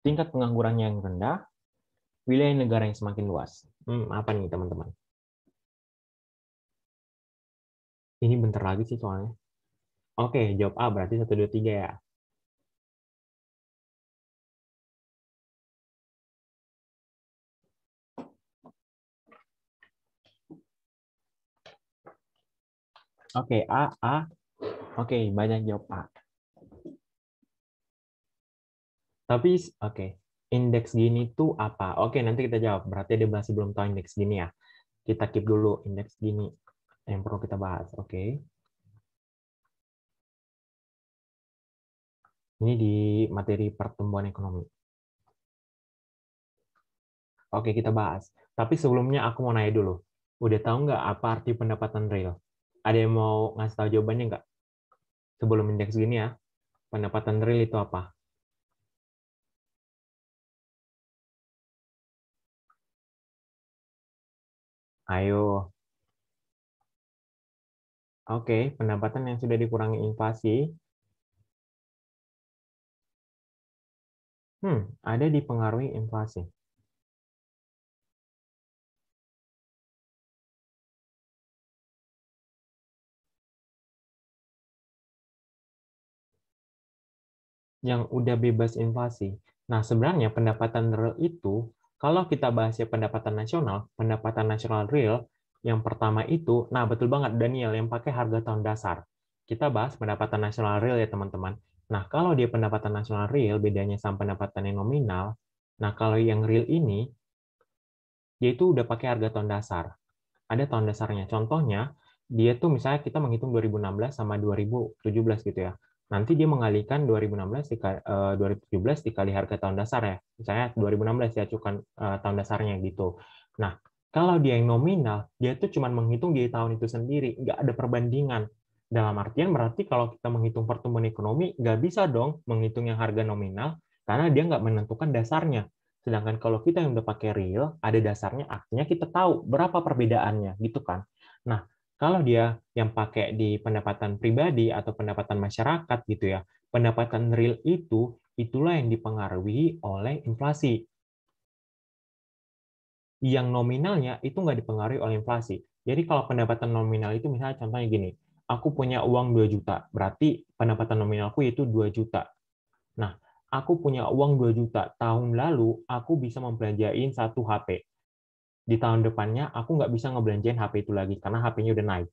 tingkat penganggurannya yang rendah, wilayah negara yang semakin luas. Apa nih teman-teman? Ini bentar lagi sih soalnya. Oke, jawab A berarti 1, 2, 3 ya. Oke, A. Oke, banyak jawab A. Tapi, oke, indeks Gini itu apa? Oke, nanti kita jawab. Berarti dia masih belum tahu indeks Gini ya. Kita keep dulu indeks Gini yang perlu kita bahas. Oke. Ini di materi pertumbuhan ekonomi. Oke, kita bahas. Tapi sebelumnya aku mau nanya dulu. Udah tahu nggak apa arti pendapatan real? Ada yang mau ngasih tahu jawabannya nggak? Sebelum indeks Gini ya. Pendapatan real itu apa? Ayo. Oke, pendapatan yang sudah dikurangi inflasi. Ada dipengaruhi inflasi. Yang udah bebas inflasi. Nah, sebenarnya pendapatan real itu, kalau kita bahasnya pendapatan nasional real, yang pertama itu, nah betul banget Daniel, yang pakai harga tahun dasar. Kita bahas pendapatan nasional real ya teman-teman. Nah, kalau dia pendapatan nasional real, bedanya sama pendapatan yang nominal, nah kalau yang real ini, dia itu udah pakai harga tahun dasar. Ada tahun dasarnya. Contohnya, dia tuh misalnya kita menghitung 2016 sama 2017 gitu ya. Nanti dia mengalihkan 2016 2017 dikali harga tahun dasar ya. Misalnya 2016 ya acukan tahun dasarnya gitu. Nah, kalau dia yang nominal, dia tuh cuma menghitung di tahun itu sendiri, nggak ada perbandingan. Dalam artian berarti kalau kita menghitung pertumbuhan ekonomi, nggak bisa dong menghitung yang harga nominal, karena dia nggak menentukan dasarnya. Sedangkan kalau kita yang udah pakai real, ada dasarnya, artinya kita tahu berapa perbedaannya, gitu kan. Nah, kalau dia yang pakai di pendapatan pribadi atau pendapatan masyarakat gitu ya, pendapatan real itu, itulah yang dipengaruhi oleh inflasi. Yang nominalnya itu nggak dipengaruhi oleh inflasi. Jadi kalau pendapatan nominal itu misalnya contohnya gini, aku punya uang 2 juta, berarti pendapatan nominalku itu 2 juta. Nah, aku punya uang 2 juta. Tahun lalu, aku bisa membelanjain 1 HP. Di tahun depannya, aku nggak bisa ngebelanjain HP itu lagi, karena HP-nya udah naik.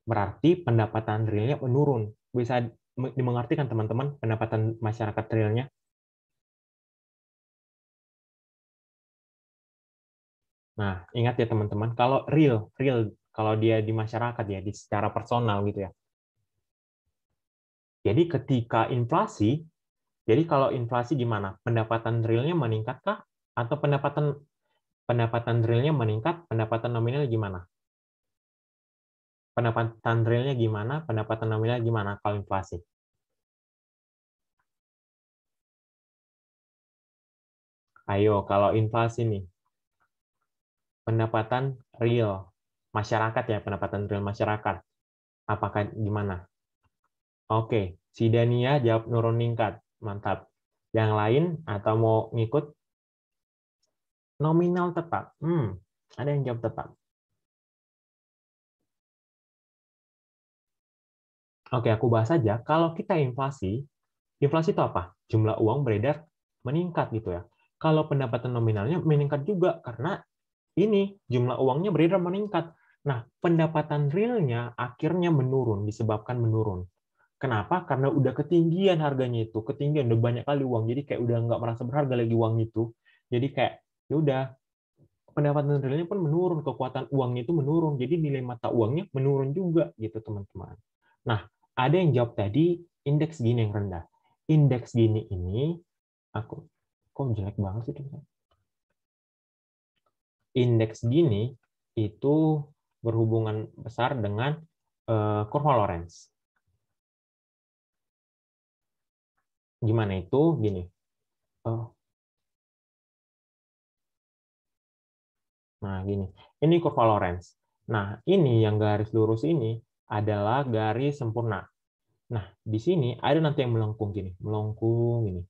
Berarti pendapatan realnya menurun. Bisa dimengerti kan teman-teman, pendapatan masyarakat realnya? Nah, ingat ya teman-teman, kalau real, kalau dia di masyarakat ya, di secara personal gitu ya. Jadi ketika inflasi, jadi kalau inflasi gimana? Pendapatan realnya meningkatkah? Atau pendapatan realnya meningkat, pendapatan nominalnya gimana? Pendapatan realnya gimana? Pendapatan nominalnya gimana kalau inflasi? Ayo, kalau inflasi nih, pendapatan real masyarakat ya, pendapatan real masyarakat. Apakah gimana? Oke, si Dania jawab nurun ningkat. Mantap. Yang lain atau mau ngikut nominal tetap? Ada yang jawab tetap. Oke, aku bahas aja. Kalau kita inflasi itu apa? Jumlah uang beredar meningkat gitu ya. Kalau pendapatan nominalnya meningkat juga karena ini jumlah uangnya beredar meningkat. Nah, pendapatan realnya akhirnya menurun, disebabkan menurun. Kenapa? Karena udah ketinggian harganya itu, ketinggian udah banyak kali uang, jadi kayak udah nggak merasa berharga lagi uang itu. Jadi kayak ya udah pendapatan realnya pun menurun, kekuatan uangnya itu menurun, jadi nilai mata uangnya menurun juga gitu teman-teman. Nah, ada yang jawab tadi indeks Gini yang rendah. Indeks Gini ini aku kok jelek banget sih teman. Indeks Gini itu berhubungan besar dengan kurva Lorenz. Gimana itu? Gini. Nah, gini. Ini kurva Lorenz. Nah, ini yang garis lurus ini adalah garis sempurna. Nah, di sini ada nanti yang melengkung gini, melengkung gini.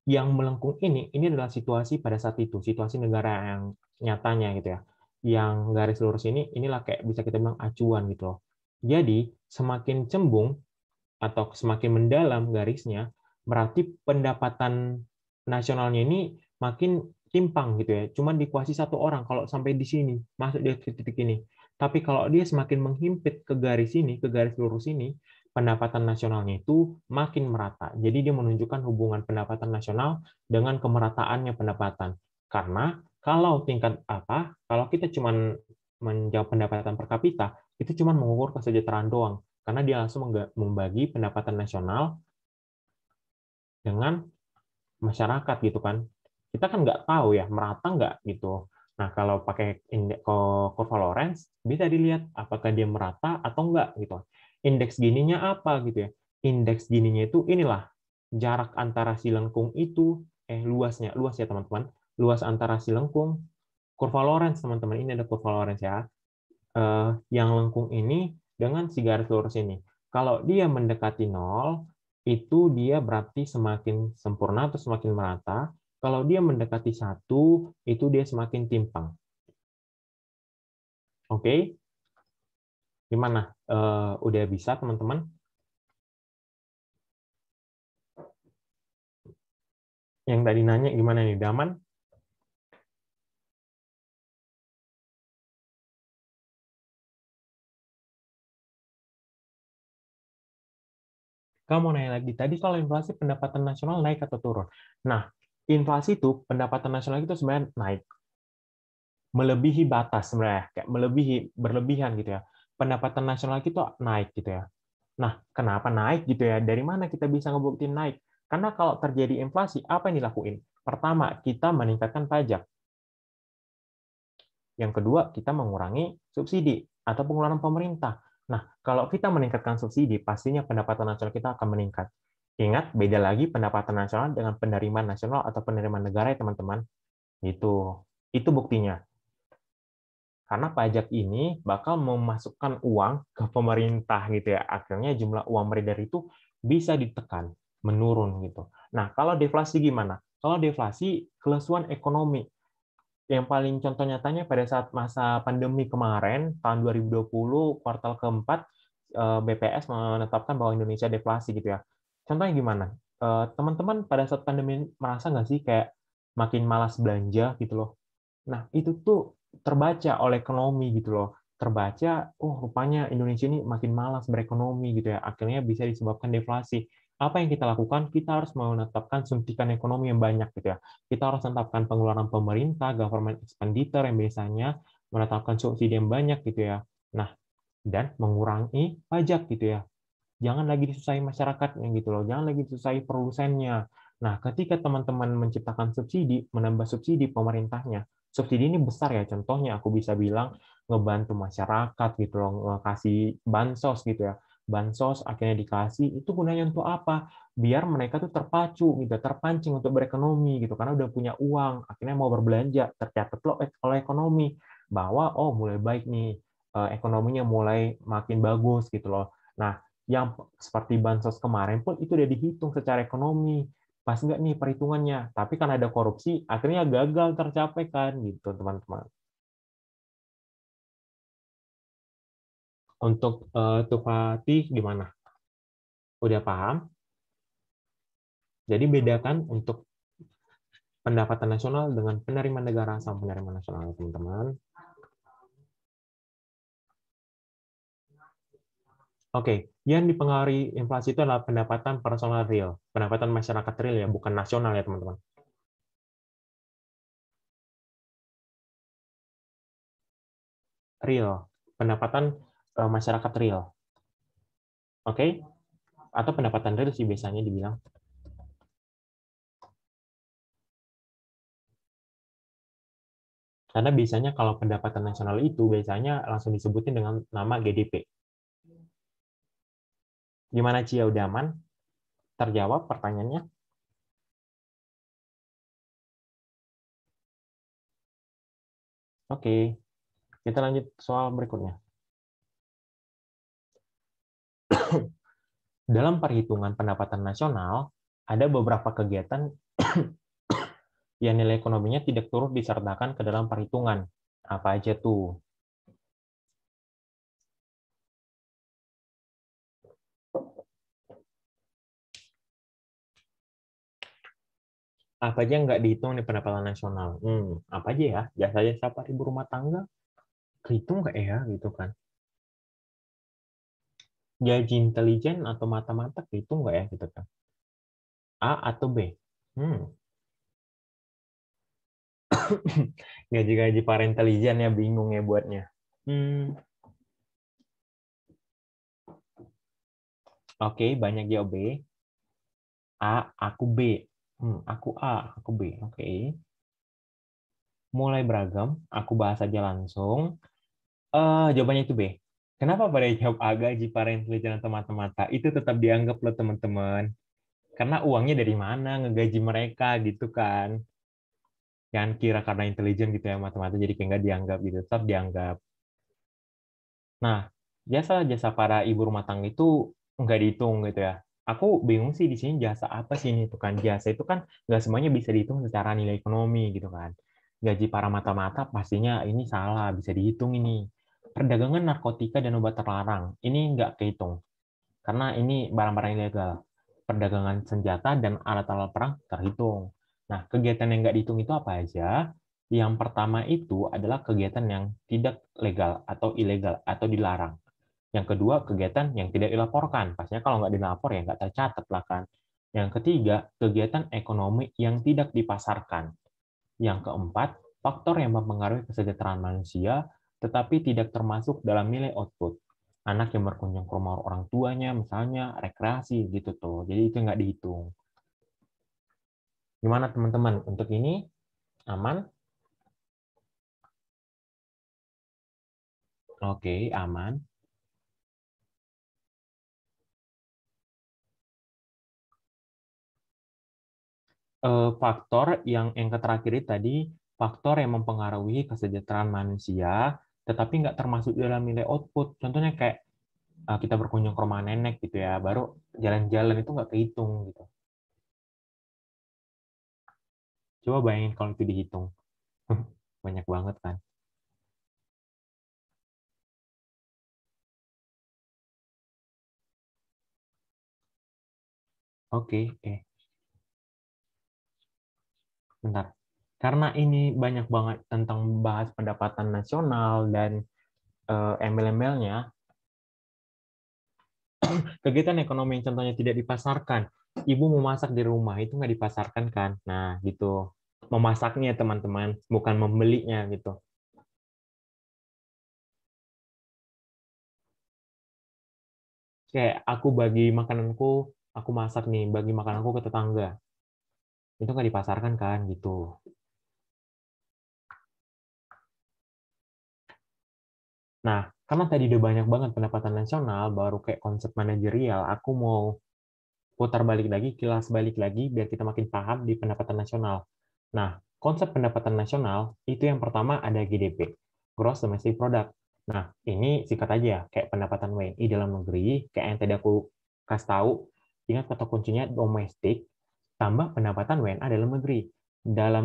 Yang melengkung ini adalah situasi pada saat itu, situasi negara yang nyatanya gitu ya. Yang garis lurus ini, inilah kayak bisa kita bilang acuan gitu loh. Jadi, semakin cembung atau semakin mendalam garisnya, berarti pendapatan nasionalnya ini makin timpang gitu ya. Cuman dikuasai satu orang kalau sampai di sini, masuk di titik ini. Tapi kalau dia semakin menghimpit ke garis ini, ke garis lurus ini, pendapatan nasionalnya itu makin merata. Jadi dia menunjukkan hubungan pendapatan nasional dengan kemerataannya pendapatan. Karena kalau tingkat apa, kalau kita cuman menjawab pendapatan per kapita, itu cuma mengukur kesejahteraan doang. Karena dia langsung membagi pendapatan nasional dengan masyarakat gitu kan. Kita kan nggak tahu ya merata nggak gitu. Nah kalau pakai kurva Lorenz bisa dilihat apakah dia merata atau enggak gitu. Indeks Gininya apa gitu ya? Indeks Gininya itu inilah jarak antara si lengkung itu luas ya teman-teman. Luas antara si lengkung kurva Lorenz teman-teman, ini ada kurva Lorenz ya. Yang lengkung ini dengan si garis lurus ini. Kalau dia mendekati 0, itu dia berarti semakin sempurna atau semakin merata. Kalau dia mendekati 1, itu dia semakin timpang. Oke? Gimana? Udah bisa, teman-teman? Yang tadi nanya gimana nih, Daman? Kamu nanya lagi, tadi kalau inflasi pendapatan nasional naik atau turun? Nah, inflasi itu, pendapatan nasional itu sebenarnya naik. Melebihi batas sebenarnya, kayak berlebihan gitu ya. Pendapatan nasional kita naik gitu ya. Nah, kenapa naik gitu ya? Dari mana kita bisa ngebuktiin naik? Karena kalau terjadi inflasi, apa yang dilakuin? Pertama, kita meningkatkan pajak. Yang kedua, kita mengurangi subsidi atau pengeluaran pemerintah. Nah, kalau kita meningkatkan subsidi, pastinya pendapatan nasional kita akan meningkat. Ingat, beda lagi pendapatan nasional dengan penerimaan nasional atau penerimaan negara ya, teman-teman. Itu buktinya. Karena pajak ini bakal memasukkan uang ke pemerintah gitu ya. Akhirnya jumlah uang beredar itu bisa ditekan, menurun gitu. Nah, kalau deflasi gimana? Kalau deflasi, kelesuan ekonomi. Yang paling contoh nyatanya pada saat masa pandemi kemarin, tahun 2020, kuartal keempat, BPS menetapkan bahwa Indonesia deflasi gitu ya. Contohnya gimana? Teman-teman pada saat pandemi merasa nggak sih kayak makin malas belanja gitu loh? Nah, itu tuh terbaca oleh ekonomi gitu loh. Terbaca, oh rupanya Indonesia ini makin malas berekonomi gitu ya. Akhirnya bisa disebabkan deflasi. Apa yang kita lakukan? Kita harus menetapkan suntikan ekonomi yang banyak gitu ya. Kita harus menetapkan pengeluaran pemerintah, government expenditure yang biasanya menetapkan subsidi yang banyak gitu ya. Nah, dan mengurangi pajak gitu ya. Jangan lagi disusahi masyarakatnya gitu loh, jangan lagi disusahi produsennya. Nah, ketika teman-teman menciptakan subsidi, menambah subsidi pemerintahnya, subsidi ini besar ya, contohnya aku bisa bilang ngebantu masyarakat gitu loh, ngasih bansos gitu ya. bansos akhirnya dikasih, itu gunanya untuk apa? Biar mereka tuh terpacu gitu, terpancing untuk berekonomi gitu, karena udah punya uang, akhirnya mau berbelanja, tercatat loh oleh ekonomi bahwa oh mulai baik nih, ekonominya mulai makin bagus gitu loh. Nah, yang seperti bansos kemarin pun itu udah dihitung secara ekonomi, pas nggak nih perhitungannya, tapi karena ada korupsi akhirnya gagal tercapai kan gitu teman-teman. Untuk Tuh Fatih gimana? Udah paham? Jadi bedakan untuk pendapatan nasional dengan penerimaan negara sama penerimaan nasional, teman-teman. Oke, yang dipengaruhi inflasi itu adalah pendapatan personal real, pendapatan masyarakat real ya, bukan nasional ya, teman-teman. Real, pendapatan masyarakat real. Oke? Atau pendapatan real sih biasanya dibilang. Karena biasanya kalau pendapatan nasional itu biasanya langsung disebutin dengan nama GDP. Gimana Cia, udah aman? Terjawab pertanyaannya? Oke, kita lanjut soal berikutnya. Dalam perhitungan pendapatan nasional, ada beberapa kegiatan yang nilai ekonominya tidak turut disertakan ke dalam perhitungan. Apa aja tuh? Apa aja yang nggak dihitung di pendapatan nasional? Apa aja ya? Jasa-jasa ibu rumah tangga, kehitung nggak ya? Gitu kan. Gaji intelijen atau mata-mata kehitung nggak ya? Gitu kan. A atau B? Hmm. Gaji-gaji para intelijen ya, bingung ya buatnya. Oke, banyak jawab B. A, aku B. Aku A, aku B. Oke. Mulai beragam, aku bahas aja langsung. Jawabannya itu B. Kenapa pada jawab A, gaji para intelijen atau mata-mata? Itu tetap dianggap loh teman-teman. Karena uangnya dari mana ngegaji mereka gitu kan. Jangan kira karena intelijen gitu ya, mata-mata jadi kayak nggak dianggap gitu. Tetap dianggap. Nah, jasa-jasa para ibu rumah tangga itu nggak dihitung gitu ya. Aku bingung sih di sini jasa apa sih ini tuh kan. Jasa itu kan nggak semuanya bisa dihitung secara nilai ekonomi gitu kan. Gaji para mata-mata pastinya ini salah, bisa dihitung ini. Perdagangan narkotika dan obat terlarang, ini nggak kehitung. Karena ini barang-barang ilegal. Perdagangan senjata dan alat-alat perang terhitung. Nah, kegiatan yang nggak dihitung itu apa aja? Yang pertama itu adalah kegiatan yang tidak legal atau ilegal atau dilarang. Yang kedua, kegiatan yang tidak dilaporkan. Pastinya kalau nggak dilapor ya nggak tercatat lah kan. Yang ketiga, kegiatan ekonomi yang tidak dipasarkan. Yang keempat, faktor yang mempengaruhi kesejahteraan manusia tetapi tidak termasuk dalam nilai output. Anak yang berkunjung ke rumah orang tuanya, misalnya rekreasi gitu tuh. Jadi itu nggak dihitung. Gimana teman-teman? Untuk ini aman? Oke, aman. Faktor yang terakhir tadi, faktor yang mempengaruhi kesejahteraan manusia, tetapi nggak termasuk dalam nilai output. Contohnya kayak kita berkunjung ke rumah nenek gitu ya, baru jalan-jalan itu nggak kehitung gitu. Coba bayangin kalau itu dihitung. Banyak banget kan. Oke, bentar. Karena ini banyak banget tentang bahas pendapatan nasional dan embel-embelnya, kegiatan ekonomi yang contohnya tidak dipasarkan. Ibu memasak di rumah itu nggak dipasarkan kan? Nah, gitu. Memasaknya teman-teman, bukan membelinya gitu. Kayak aku bagi makananku, aku masak nih, bagi makananku ke tetangga. Itu nggak dipasarkan kan gitu. Nah, karena tadi udah banyak banget pendapatan nasional, baru kayak konsep manajerial, aku mau putar balik lagi, kilas balik lagi, biar kita makin paham di pendapatan nasional. Nah, konsep pendapatan nasional, itu yang pertama ada GDP, Gross Domestic Product. Nah, ini singkat aja, kayak pendapatan WNI dalam negeri, kayak yang tadi aku kasih tahu, ingat kata kuncinya domestik, tambah pendapatan WNA dalam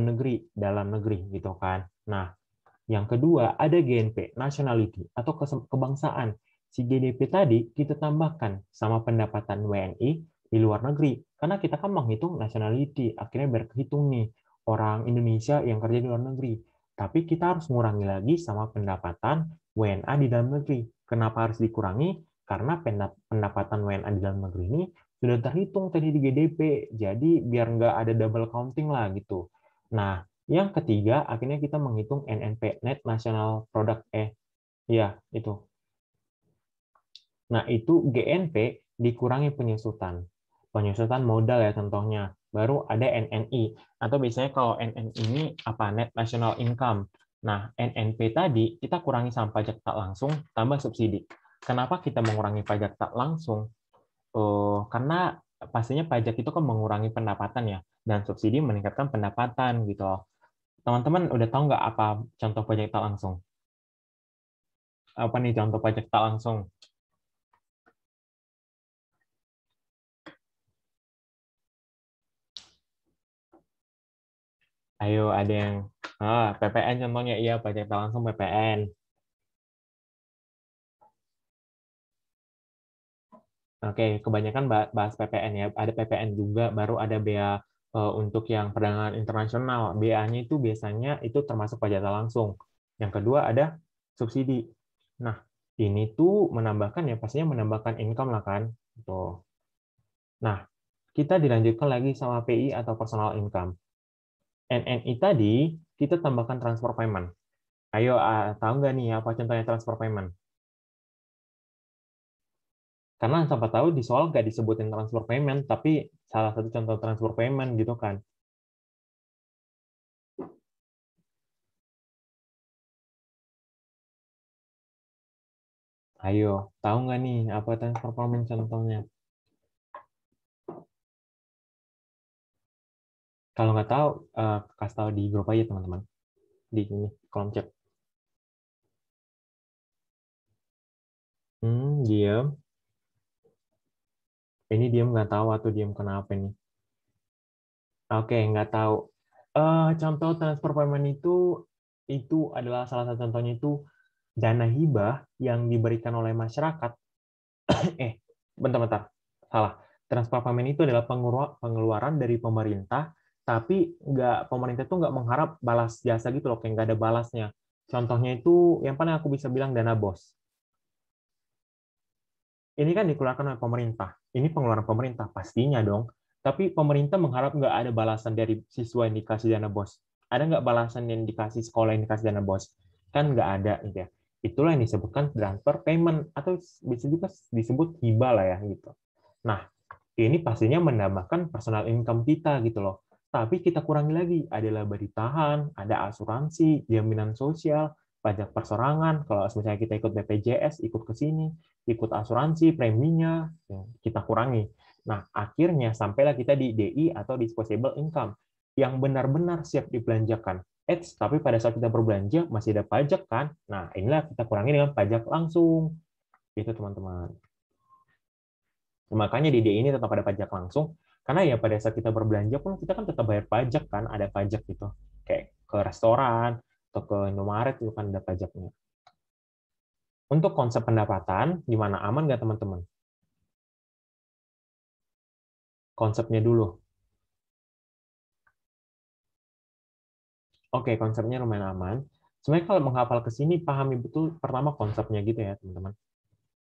negeri, gitu kan. Nah, yang kedua, ada GNP, nationality, atau kebangsaan. Si GDP tadi kita tambahkan sama pendapatan WNI di luar negeri. Karena kita kan menghitung nationality, akhirnya berhitung nih orang Indonesia yang kerja di luar negeri. Tapi kita harus mengurangi lagi sama pendapatan WNA di dalam negeri. Kenapa harus dikurangi? Karena pendapatan WNA di dalam negeri ini sudah terhitung tadi di GDP. Jadi biar nggak ada double counting lah gitu. Nah, yang ketiga, akhirnya kita menghitung NNP, Net National Product, ya, itu. Nah, itu GNP dikurangi penyusutan. Penyusutan modal ya contohnya. Baru ada NNI, atau biasanya kalau NNI ini apa? Net National Income. Nah, NNP tadi kita kurangi sama pajak tak langsung, tambah subsidi. Kenapa kita mengurangi pajak tak langsung? Karena pastinya pajak itu kan mengurangi pendapatan ya, dan subsidi meningkatkan pendapatan gitu loh. Teman-teman udah tahu nggak apa contoh pajak tak langsung? Apa nih contoh pajak tak langsung? Ayo, ada yang PPN contohnya, iya pajak tak langsung PPN. Oke, kebanyakan bahas PPN ya. Ada PPN juga, baru ada bea untuk yang perdagangan internasional. BA-nya itu biasanya itu termasuk pajak tak langsung. Yang kedua ada subsidi. Nah, ini tuh menambahkan ya pastinya menambahkan income lah kan. Tuh. Nah, kita dilanjutkan lagi sama PI atau personal income. NNI tadi kita tambahkan transfer payment. Ayo, tahu nggak nih apa contohnya transfer payment? Karena siapa tahu di soal nggak disebutin transfer payment, tapi salah satu contoh transfer payment gitu kan. Ayo, tahu nggak nih apa transfer payment contohnya? Kalau nggak tahu, kasih tahu di grup aja teman-teman. Di ini, kolom chat. Diam. Ini diam nggak tahu atau diam kenapa nih? Oke, nggak tahu. Contoh transfer payment itu adalah salah satu contohnya itu dana hibah yang diberikan oleh masyarakat. Bentar-bentar. Salah. Transfer payment itu adalah pengeluaran dari pemerintah, tapi pemerintah itu nggak mengharap balas jasa gitu loh, kayak nggak ada balasnya. Contohnya itu yang paling aku bisa bilang dana BOS. Ini kan dikeluarkan oleh pemerintah. Ini pengeluaran pemerintah, pastinya dong. Tapi pemerintah mengharap nggak ada balasan dari siswa yang dikasih dana BOS. Ada nggak balasan yang dikasih sekolah yang dikasih dana BOS? Kan nggak ada. Gitu ya. Itulah yang disebutkan transfer payment, atau bisa juga disebut hibah lah ya. Gitu. Nah, ini pastinya menambahkan personal income kita gitu loh. Tapi kita kurangi lagi, ada laba ditahan, ada asuransi, jaminan sosial, pajak persorangan, kalau misalnya kita ikut BPJS, ikut ke sini, ikut asuransi, preminya, ya, kita kurangi. Nah, akhirnya sampailah kita di DI atau disposable income, yang benar-benar siap dibelanjakan. Tapi pada saat kita berbelanja, masih ada pajak kan? Nah, inilah kita kurangi dengan pajak langsung. Itu teman-teman. Makanya di DI ini tetap ada pajak langsung, karena ya pada saat kita berbelanja pun kita kan tetap bayar pajak kan, ada pajak gitu. Kayak ke restoran atau ke Indomaret itu kan ada pajaknya. Untuk konsep pendapatan, gimana? Aman nggak teman-teman? Konsepnya dulu. Oke, konsepnya lumayan aman. Sebenarnya kalau menghafal ke sini, pahami betul pertama konsepnya gitu ya, teman-teman.